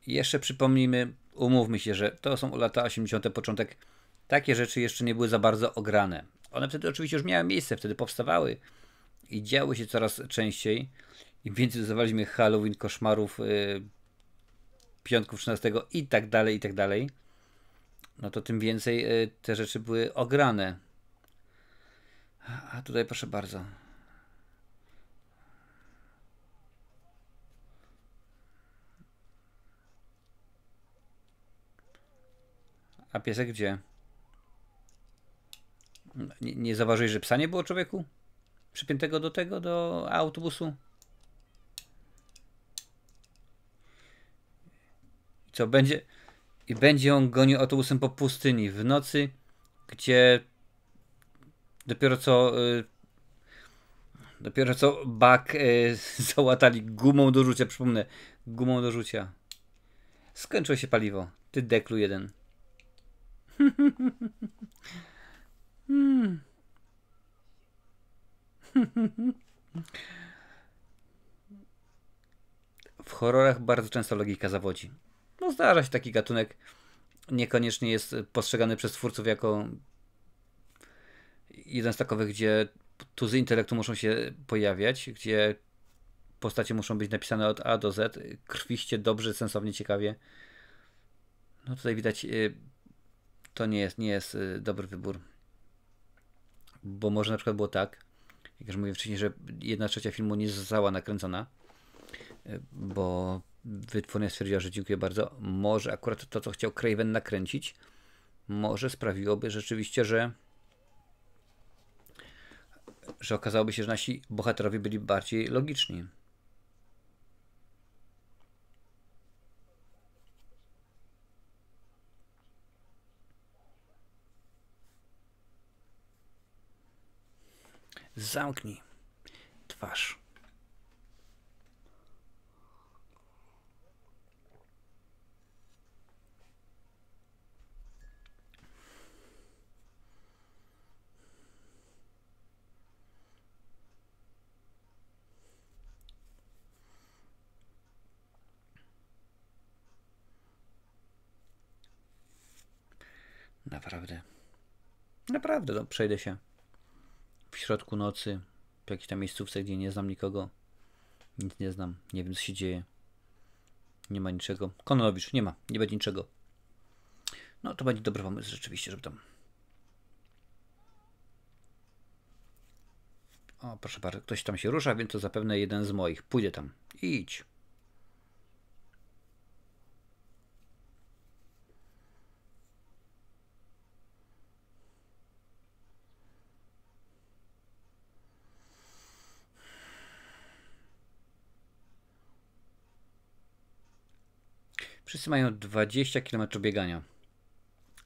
I jeszcze przypomnijmy, umówmy się, że to są lata 80. początek. Takie rzeczy jeszcze nie były za bardzo ograne. One wtedy oczywiście już miały miejsce, wtedy powstawały i działy się coraz częściej. Im więcej dodawaliśmy Halloween, koszmarów, piątków 13 i tak dalej, i tak dalej, no to tym więcej te rzeczy były ograne. A tutaj proszę bardzo. A piesek gdzie? Nie zauważyłeś, że psa nie było, człowieku? Przypiętego do tego, do autobusu? I co, będzie... I będzie on gonił autobusem po pustyni w nocy, gdzie dopiero co bak załatali gumą do rzucia, przypomnę, gumą do rzucia. Skończyło się paliwo. Ty deklu jeden. W horrorach bardzo często logika zawodzi. No zdarza się taki gatunek. Niekoniecznie jest postrzegany przez twórców jako jeden z takowych, gdzie tuzy intelektu muszą się pojawiać, gdzie postacie muszą być napisane od A do Z, krwiście, dobrze, sensownie, ciekawie. No tutaj widać, to nie jest dobry wybór. Bo może na przykład było tak, jak już mówiłem wcześniej, że 1/3 filmu nie została nakręcona, bo wytwórnia stwierdziła, że dziękuję bardzo. Może akurat to, co chciał Craven nakręcić, może sprawiłoby rzeczywiście, że okazałoby się, że nasi bohaterowie byli bardziej logiczni. Zamknij twarz. Naprawdę. Naprawdę, no, przejdę się w środku nocy, w jakiejś tam miejscówce, gdzie nie znam nikogo. Nic nie znam, nie wiem co się dzieje. Nie ma niczego. Kononowicz, nie będzie niczego. No to będzie dobry pomysł rzeczywiście, żeby tam... O, proszę bardzo, ktoś tam się rusza, więc to zapewne jeden z moich. Pójdę tam. Idź. Wszyscy mają 20 km biegania.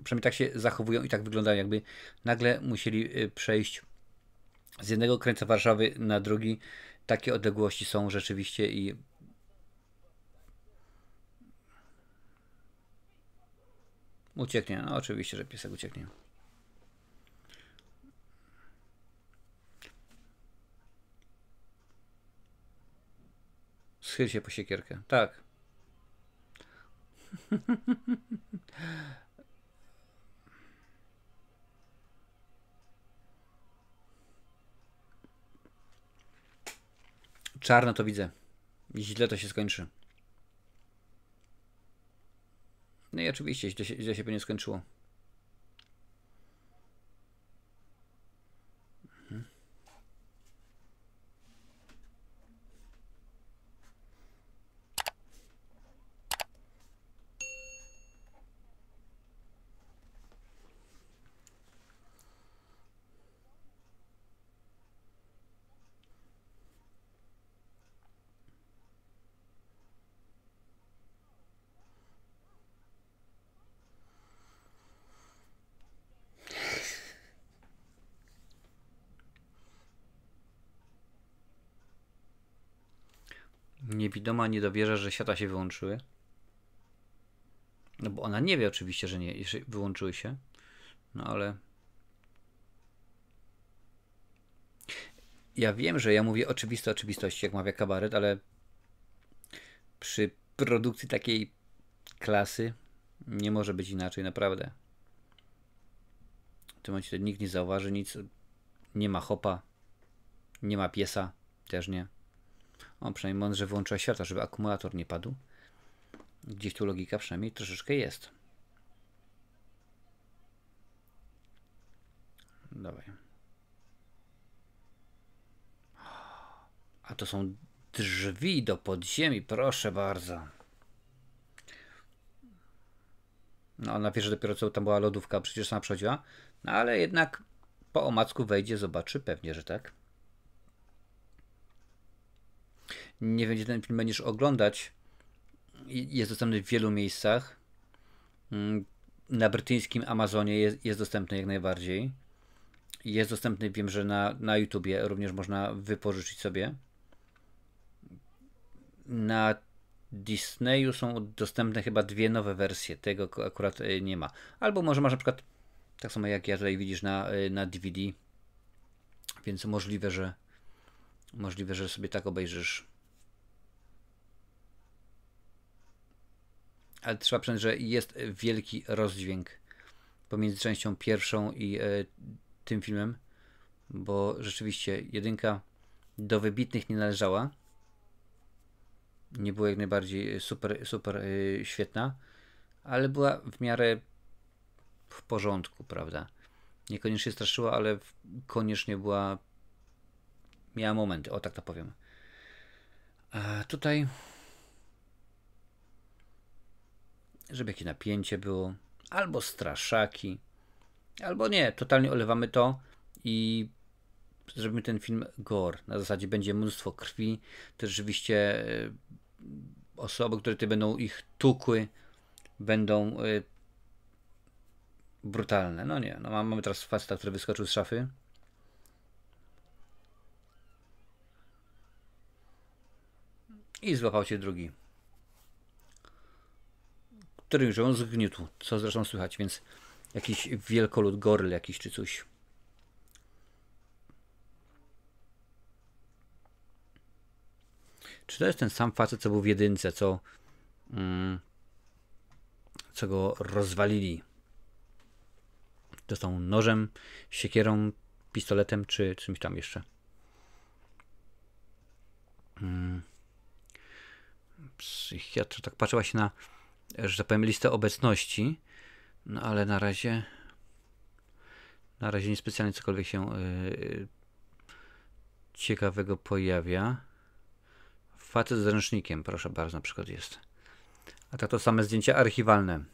Przynajmniej tak się zachowują i tak wyglądają, jakby nagle musieli przejść z jednego krańca Warszawy na drugi. Takie odległości są rzeczywiście i... Ucieknie. No oczywiście, że piesek ucieknie. Schyl się po siekierkę. Tak. Czarno to widzę. Źle to się skończy. No i oczywiście, źle się pewnie skończyło. Niewidoma nie dowierza, że światła się wyłączyły. No bo ona nie wie oczywiście, że nie, że wyłączyły się. No ale... Ja wiem, że ja mówię oczywiste oczywistości, jak mawia kabaret, ale przy produkcji takiej klasy nie może być inaczej, naprawdę. W tym momencie nikt nie zauważy nic. Nie ma hopa. Nie ma piesa. Też nie. O, przynajmniej mądrze wyłączyła światła, żeby akumulator nie padł. Gdzieś tu logika przynajmniej troszeczkę jest. Dawaj. A to są drzwi do podziemi, proszę bardzo. No ona wie, że dopiero co tam była lodówka, przecież sama przechodziła. No ale jednak po omacku wejdzie, zobaczy, pewnie, że tak. Nie wiem, gdzie ten film będziesz oglądać. Jest dostępny w wielu miejscach. Na brytyjskim Amazonie jest dostępny jak najbardziej. Jest dostępny, wiem, że na YouTubie również można wypożyczyć sobie. Na Disneyu są dostępne chyba 2 nowe wersje. Tego akurat nie ma. Albo może masz na przykład, tak samo jak ja tutaj widzisz na DVD. Więc możliwe, że sobie tak obejrzysz. Ale trzeba przyznać, że jest wielki rozdźwięk pomiędzy częścią pierwszą i tym filmem, bo rzeczywiście jedynka do wybitnych nie należała. Nie była jak najbardziej super świetna, ale była w miarę w porządku, prawda? Niekoniecznie straszyła, ale koniecznie miała momenty, o tak to powiem. A tutaj, żeby jakieś napięcie było, albo straszaki, albo nie, totalnie olewamy to i zrobimy ten film gore. Na zasadzie będzie mnóstwo krwi, to rzeczywiście osoby, które tutaj będą ich tukły, będą brutalne. No nie, no mamy teraz faceta, który wyskoczył z szafy. I złapał się drugi, który już on zgniótł, co zresztą słychać, więc jakiś wielkolud, goryl jakiś czy coś. Czy to jest ten sam facet, co był w jedynce, co go rozwalili? Dostał nożem, siekierą, pistoletem czy czymś tam jeszcze. Psychiatra tak patrzyła się na, że tak powiem, listę obecności, no ale na razie niespecjalnie cokolwiek się ciekawego pojawia. Facet z ręcznikiem, proszę bardzo, na przykład jest. A tak to same zdjęcia archiwalne.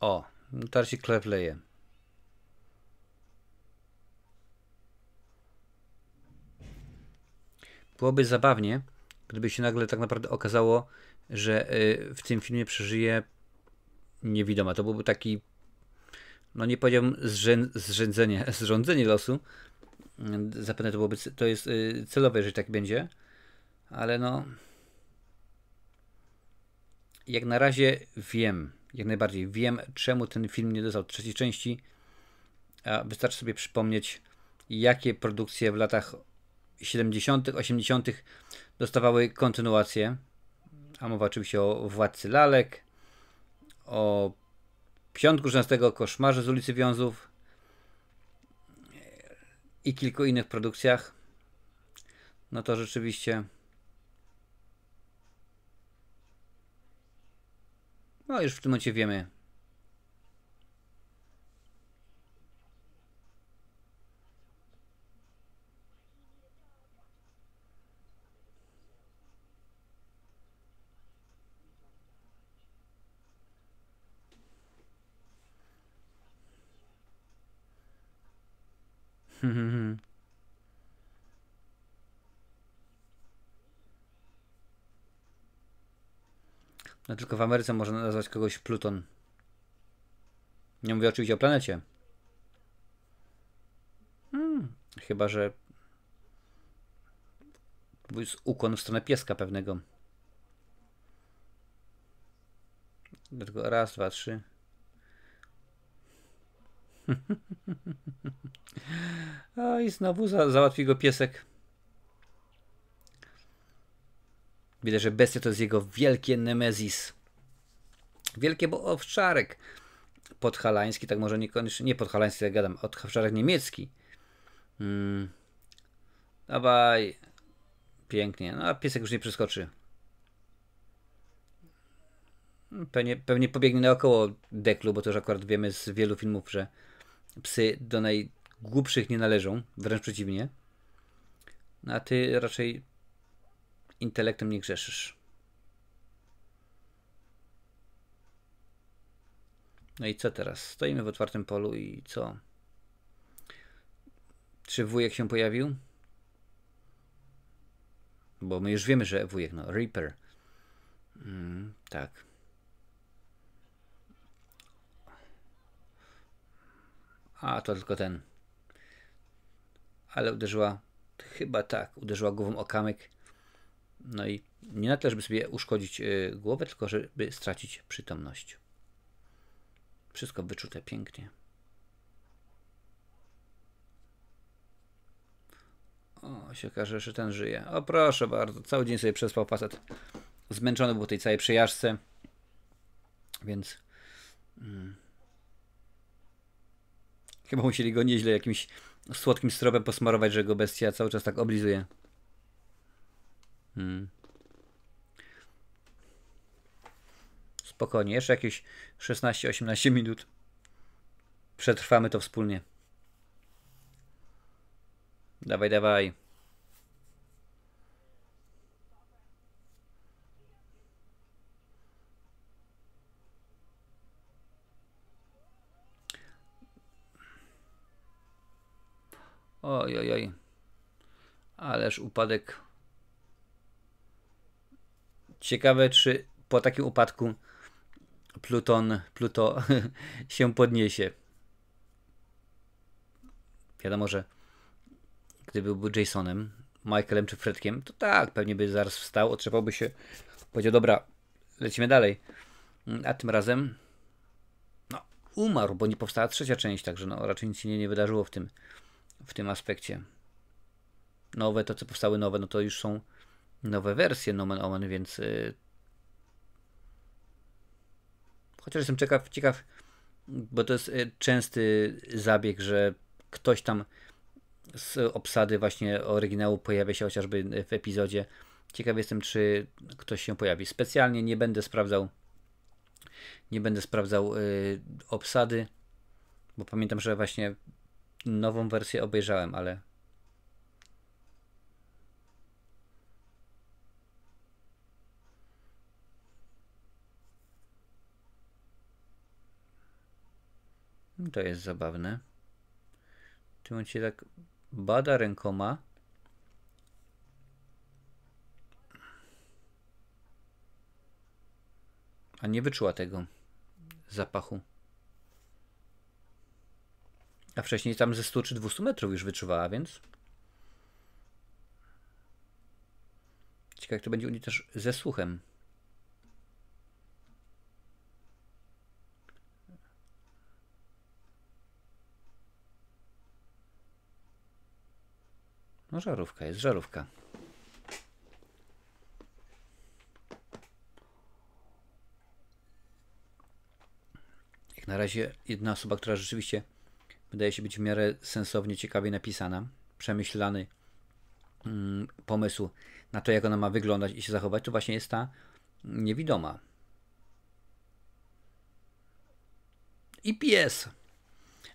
O, Darcy Clef leje. Byłoby zabawnie, gdyby się nagle tak naprawdę okazało, że w tym filmie przeżyje niewidoma. To byłby taki, no nie powiedziałbym zrządzenie losu. Zapewne to jest celowe, jeżeli tak będzie. Ale no, jak na razie wiem, jak najbardziej wiem, czemu ten film nie dostał trzeciej części. A wystarczy sobie przypomnieć, jakie produkcje w latach 70., 80. dostawały kontynuację. A mowa oczywiście o Władcy Lalek, o Piątku 16, Koszmarze z ulicy Wiązów i kilku innych produkcjach. No to rzeczywiście, no już w tym momencie wiemy. No tylko w Ameryce można nazwać kogoś Pluton. Nie mówię oczywiście o planecie. Chyba, że był ukłon w stronę pieska pewnego. Dlatego raz, dwa, trzy. O, i znowu załatwi go piesek. Widać, że bestia to jest jego wielkie nemezis. Wielkie, bo owczarek podhalański, tak może niekoniecznie, nie podhalański, jak gadam, owczarek niemiecki. Dawaj. Pięknie. No a piesek już nie przeskoczy. Pewnie pobiegnie naokoło deklu, bo to już akurat wiemy z wielu filmów, że psy do najgłupszych nie należą. Wręcz przeciwnie. No a ty raczej intelektem nie grzeszysz. No i co teraz? Stoimy w otwartym polu i co? Czy wujek się pojawił? Bo my już wiemy, że wujek, no, Reaper. Tak. A, to tylko ten. Ale uderzyła, chyba tak, uderzyła głową o kamyk. No i nie na tyle, żeby sobie uszkodzić głowę, tylko żeby stracić przytomność. Wszystko wyczute pięknie. O, się okaże, że ten żyje. O, proszę bardzo, cały dzień sobie przespał facet. Zmęczony był tej całej przejażdżce. Więc chyba musieli go nieźle jakimś słodkim stropem posmarować, że go bestia cały czas tak oblizuje. Spokojnie, jeszcze jakieś 16-18 minut. Przetrwamy to wspólnie. Dawaj, dawaj. Oj, oj, oj. Ależ upadek. Ciekawe, czy po takim upadku Pluto się podniesie. Wiadomo, że gdyby był Jasonem, Michaelem czy Fredkiem, to tak, pewnie by zaraz wstał, otrzepałby się, powiedział, dobra, lecimy dalej. A tym razem, no, umarł, bo nie powstała trzecia część, także no raczej nic się nie wydarzyło w tym aspekcie. Nowe, to co powstały nowe, no to już są nowe wersje nomen omen, więc chociaż jestem ciekaw, bo to jest częsty zabieg, że ktoś tam z obsady właśnie oryginału pojawia się chociażby w epizodzie. Ciekaw jestem, czy ktoś się pojawi. Specjalnie nie będę sprawdzał obsady, bo pamiętam, że właśnie nową wersję obejrzałem, ale to jest zabawne. W tym momencie tak bada rękoma. A nie wyczuła tego zapachu. A wcześniej tam ze 100 czy 200 metrów już wyczuwała, więc ciekawe, jak to będzie u niej też ze słuchem. No żarówka jest, żarówka. Jak na razie jedna osoba, która rzeczywiście wydaje się być w miarę sensownie, ciekawie napisana, przemyślany pomysł na to, jak ona ma wyglądać i się zachować, to właśnie jest ta niewidoma. I pies.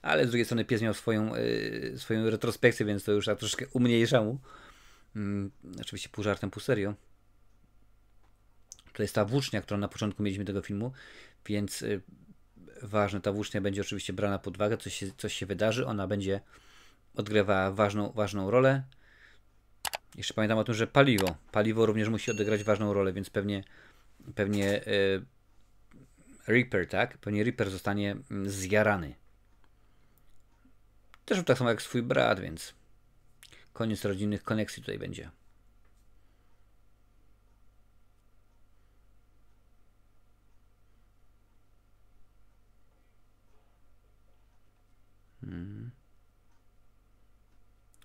Ale z drugiej strony pies miał swoją retrospekcję, więc to już tak troszkę umniejsza mu. Oczywiście pół żartem, pół serio. To jest ta włócznia, którą na początku mieliśmy tego filmu, więc ważne, ta włócznia będzie oczywiście brana pod uwagę, coś się wydarzy, ona będzie odgrywała ważną rolę. Jeszcze pamiętam o tym, że paliwo również musi odegrać ważną rolę, więc pewnie Reaper, tak? Pewnie Reaper zostanie zjarany. Też tak samo jak swój brat, więc koniec rodzinnych koneksji tutaj będzie.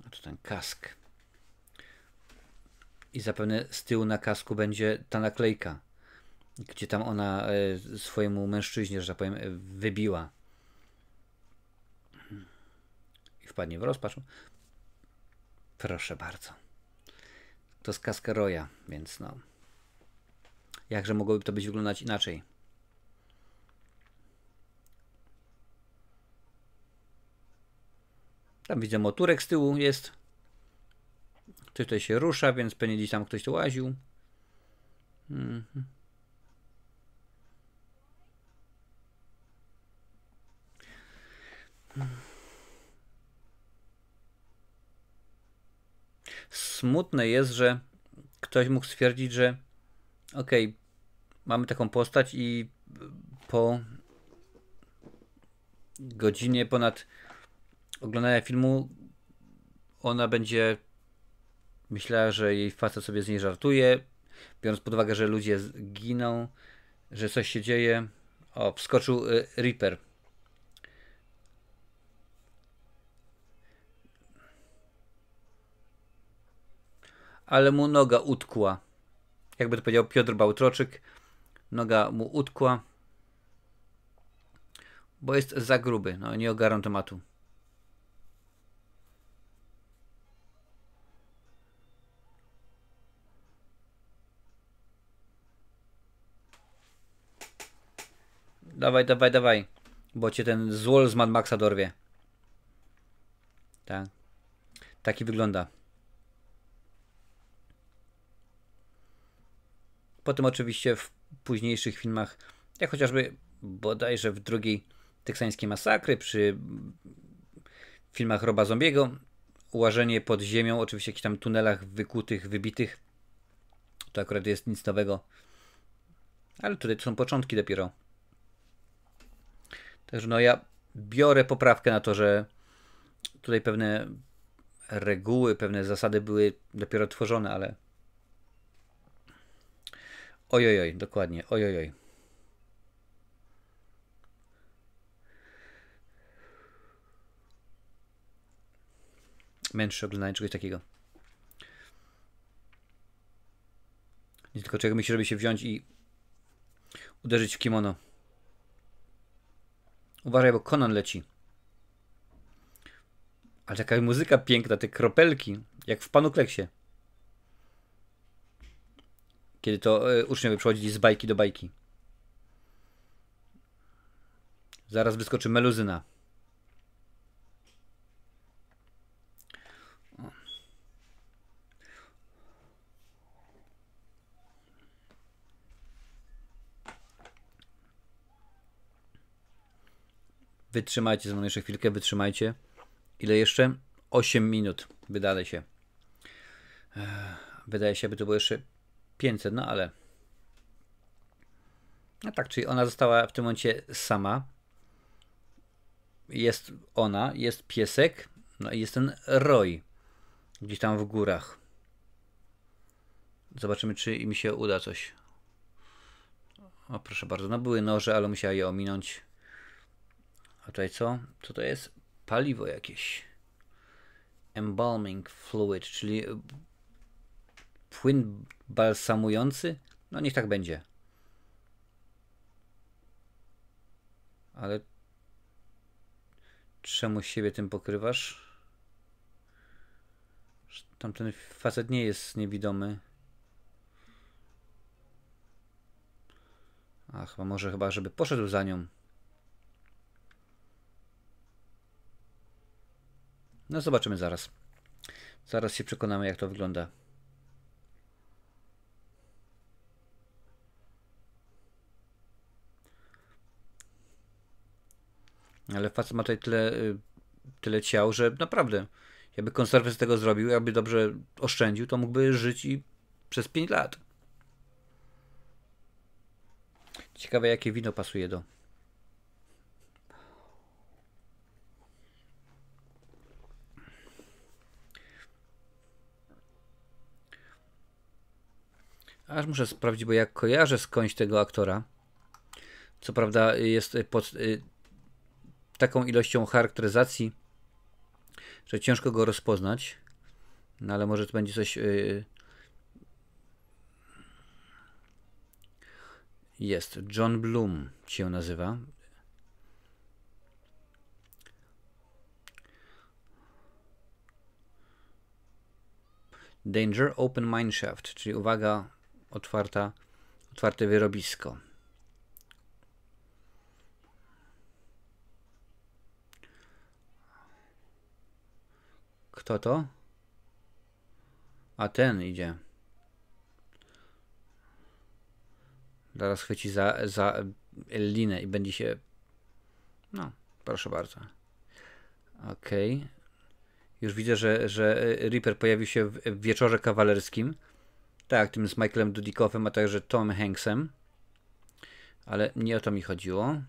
A tu ten kask. I zapewne z tyłu na kasku będzie ta naklejka, gdzie tam ona swojemu mężczyźnie, że tak powiem, wybiła. I wpadnie w rozpacz. Proszę bardzo. To z kaska Roya, więc no. Jakże mogłoby to być wyglądać inaczej? Tam widzę, motorek z tyłu jest. Ktoś tutaj się rusza, więc pewnie gdzieś tam ktoś tu łaził. Smutne jest, że ktoś mógł stwierdzić, że okej, mamy taką postać i po godzinie ponad oglądania filmu ona będzie myślała, że jej facet sobie z niej żartuje, biorąc pod uwagę, że ludzie giną, że coś się dzieje. O, wskoczył Reaper. Ale mu noga utkła. Jakby to powiedział Piotr Bałtroczyk, noga mu utkła, bo jest za gruby. No, nie ogarnę tematu. Dawaj, bo cię ten złol z Mad Maxa dorwie. Tak. Taki wygląda. Potem oczywiście w późniejszych filmach, jak chociażby bodajże w drugiej teksańskiej masakry, przy filmach Roba Zombiego, łażenie pod ziemią, oczywiście w jakichś tam tunelach wykutych, wybitych, to akurat jest nic nowego. Ale tutaj to są początki dopiero. Także no ja biorę poprawkę na to, że tutaj pewne reguły, pewne zasady były dopiero tworzone, ale ojojoj, dokładnie, ojojoj. męższe oglądanie czegoś takiego. Nie tylko czego myśli, żeby się wziąć i uderzyć w kimono. Uważaj, bo Conan leci. Ale taka muzyka piękna, te kropelki, jak w Panu Kleksie. Kiedy to uczniowie przechodzili z bajki do bajki. Zaraz wyskoczy meluzyna. Wytrzymajcie ze mną jeszcze chwilkę, wytrzymajcie. Ile jeszcze? 8 minut, wydaje się. Wydaje się, by to było jeszcze 500, no ale... No tak, czyli ona została w tym momencie sama. Jest ona, jest piesek, no i jest ten Roy. Gdzieś tam w górach. Zobaczymy, czy mi się uda coś. O, proszę bardzo, no były noże, ale musiała je ominąć. A tutaj co? Co to jest? Paliwo jakieś. Embalming fluid, czyli płyn balsamujący? No niech tak będzie. Ale czemu siebie tym pokrywasz? Tamten facet nie jest niewidomy. A chyba może żeby poszedł za nią. No zobaczymy zaraz. Zaraz się przekonamy, jak to wygląda. Ale facet ma tutaj tyle ciał, że naprawdę, jakby konserwę z tego zrobił, jakby dobrze oszczędził, to mógłby żyć i przez 5 lat. Ciekawe, jakie wino pasuje do... Aż muszę sprawdzić, bo jak kojarzę skądś tego aktora, co prawda jest pod taką ilością charakteryzacji, że ciężko go rozpoznać, no ale może to będzie coś... Jest. John Bloom się nazywa. Danger Open Mineshaft, czyli uwaga, otwarte wyrobisko. Kto to? A ten idzie. Zaraz chwyci za linę i będzie się... No, proszę bardzo. Okej. Okay. Już widzę, że Reaper pojawił się w Wieczorze Kawalerskim. Tak, tym z Michaelem Dudikoffem, a także Tom Hanksem. Ale nie o to mi chodziło.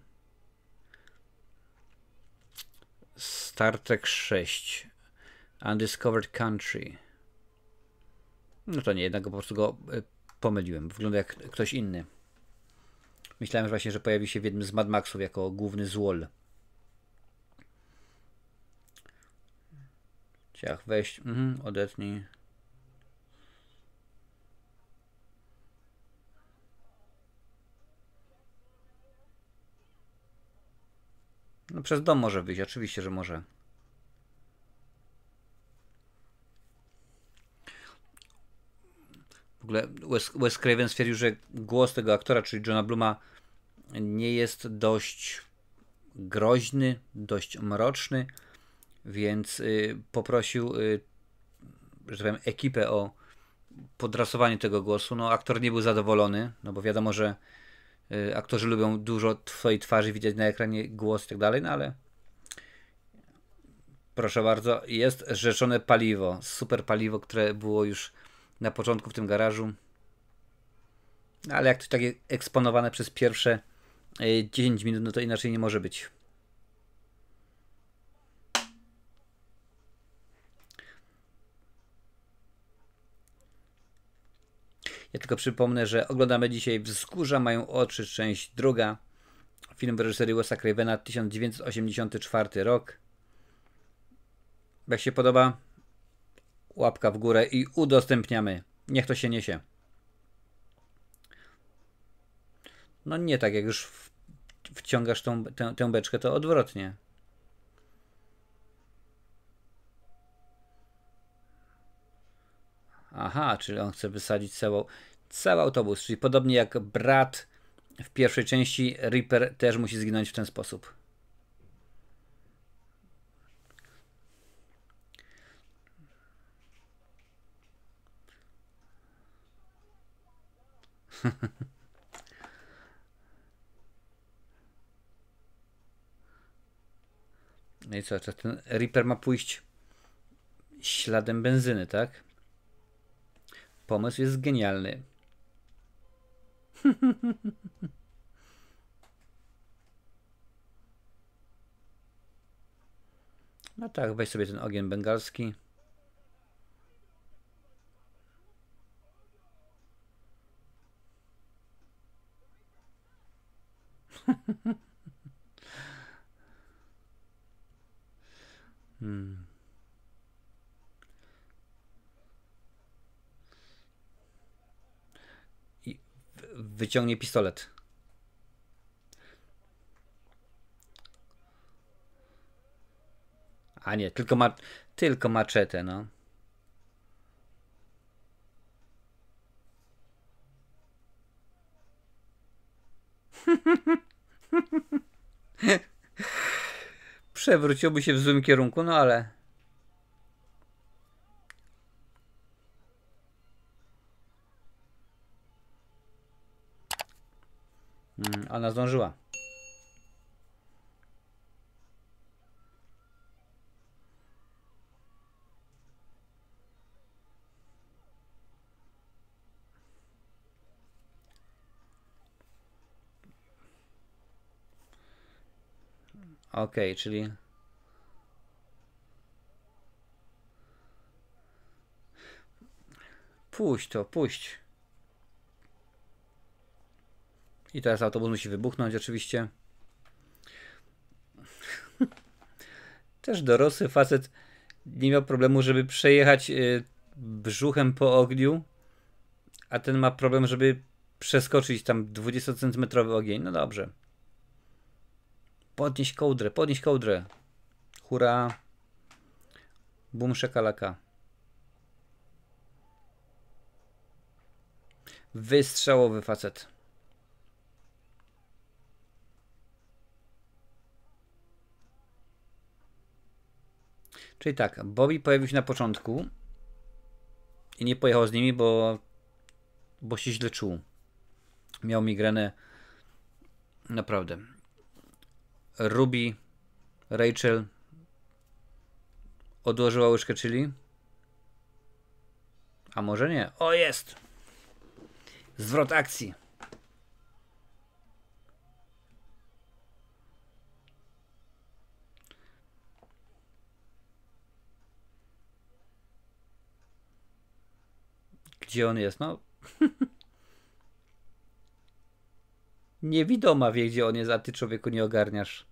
Star Trek 6. Undiscovered Country. No to nie, jednak po prostu go pomyliłem. Wygląda jak ktoś inny. Myślałem że właśnie, że pojawi się w jednym z Mad Maxów jako główny złol. Ciach, weź, odetnij. No przez dom może wyjść, oczywiście, że może. W ogóle Wes Craven stwierdził, że głos tego aktora, czyli Johna Blooma, nie jest dość groźny, dość mroczny, więc poprosił, że tak powiem, ekipę o podrasowanie tego głosu. No, aktor nie był zadowolony, no bo wiadomo, że aktorzy lubią dużo swojej twarzy widać na ekranie, głos i tak dalej, no ale proszę bardzo, jest rzeczone paliwo, super paliwo, które było już na początku w tym garażu, ale jak to takie eksponowane przez pierwsze 10 minut, no to inaczej nie może być. Ja tylko przypomnę, że oglądamy dzisiaj Wzgórza mają oczy, część druga. Film w reżyserii Wesa Cravena, 1984 rok. Jak się podoba? Łapka w górę i udostępniamy. Niech to się niesie. No nie tak, jak już wciągasz tę beczkę, to odwrotnie. Aha, czyli on chce wysadzić cały autobus, czyli podobnie jak brat w pierwszej części, Reaper też musi zginąć w ten sposób. No i co, ten Reaper ma pójść śladem benzyny, tak? Pomysł jest genialny. No tak, weź sobie ten ogień bengalski. I wyciągnie pistolet. A nie, tylko maczetę, no. Przewróciłby się w złym kierunku, no ale... Ona zdążyła. Okej, czyli... Puść to, puść. I teraz autobus musi wybuchnąć oczywiście. Też dorosły facet nie miał problemu, żeby przejechać brzuchem po ogniu, a ten ma problem, żeby przeskoczyć tam 20-centymetrowy ogień. No dobrze. Podnieś kołdrę, podnieś kołdrę. Hurra. Bum szakalaka. Wystrzałowy facet. Czyli tak, Bobby pojawił się na początku i nie pojechał z nimi, bo się źle czuł. Miał migrenę. Naprawdę. Ruby, Rachel odłożyła łyżkę chili. A może nie? O, jest! Zwrot akcji. Gdzie on jest? No. Niewidoma wie, gdzie on jest, a ty, człowieku, nie ogarniasz.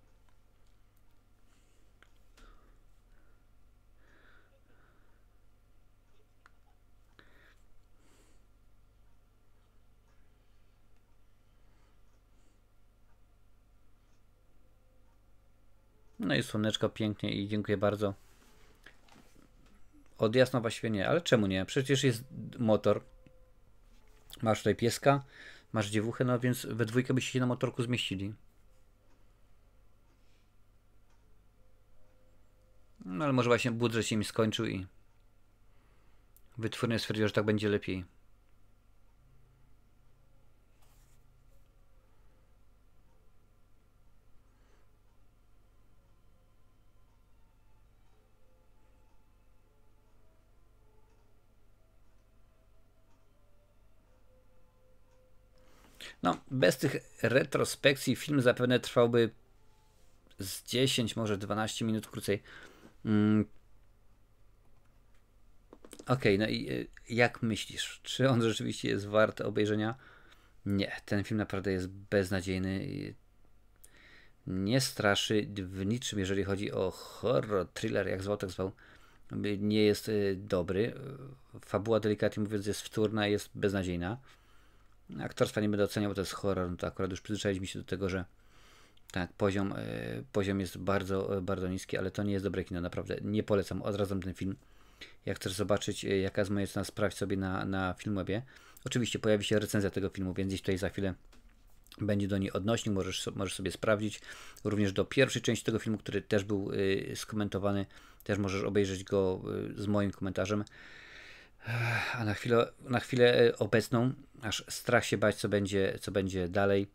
No i słoneczko pięknie i dziękuję bardzo. Od Jasnowa Świnie, ale czemu nie? Przecież jest motor. Masz tutaj pieska, masz dziewuchę, no więc we dwójkę byście się na motorku zmieścili. No ale może właśnie budżet się mi skończył i wytwórnia stwierdziła, że tak będzie lepiej. No, bez tych retrospekcji film zapewne trwałby z 10, może 12 minut krócej. Okej, no i jak myślisz? Czy on rzeczywiście jest wart obejrzenia? Nie, ten film naprawdę jest beznadziejny. Nie straszy w niczym, jeżeli chodzi o horror, thriller, jak zwał, tak zwał. nie jest dobry. Fabuła, delikatnie mówiąc, jest wtórna, jest beznadziejna. Aktorstwa nie będę oceniał, bo to jest horror, no to akurat już przyzwyczailiśmy się do tego, że tak, poziom jest bardzo, bardzo niski, ale to nie jest dobre kino, naprawdę. Nie polecam, odradzam ten film. Jak chcesz zobaczyć, jaka jest moja cena, sprawdź sobie na Filmwebie. Oczywiście pojawi się recenzja tego filmu, więc gdzieś tutaj za chwilę będzie do niej odnośnik, możesz sobie sprawdzić. Również do pierwszej części tego filmu, który też był skomentowany, też możesz obejrzeć go z moim komentarzem. A na chwilę obecną, aż strach się bać, co będzie dalej,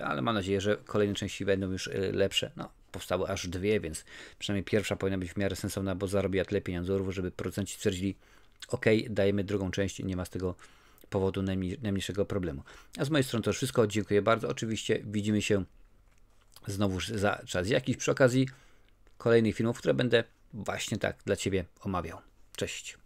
ale mam nadzieję, że kolejne części będą już lepsze. No, powstały aż dwie, więc przynajmniej pierwsza powinna być w miarę sensowna, bo zarobiła tyle pieniędzy, żeby producenci stwierdzili, ok, dajemy drugą część, nie ma z tego powodu najmniejszego problemu. A z mojej strony to już wszystko, dziękuję bardzo. Oczywiście widzimy się znowu za czas jakiś przy okazji kolejnych filmów, które będę właśnie tak dla Ciebie omawiał. Cześć.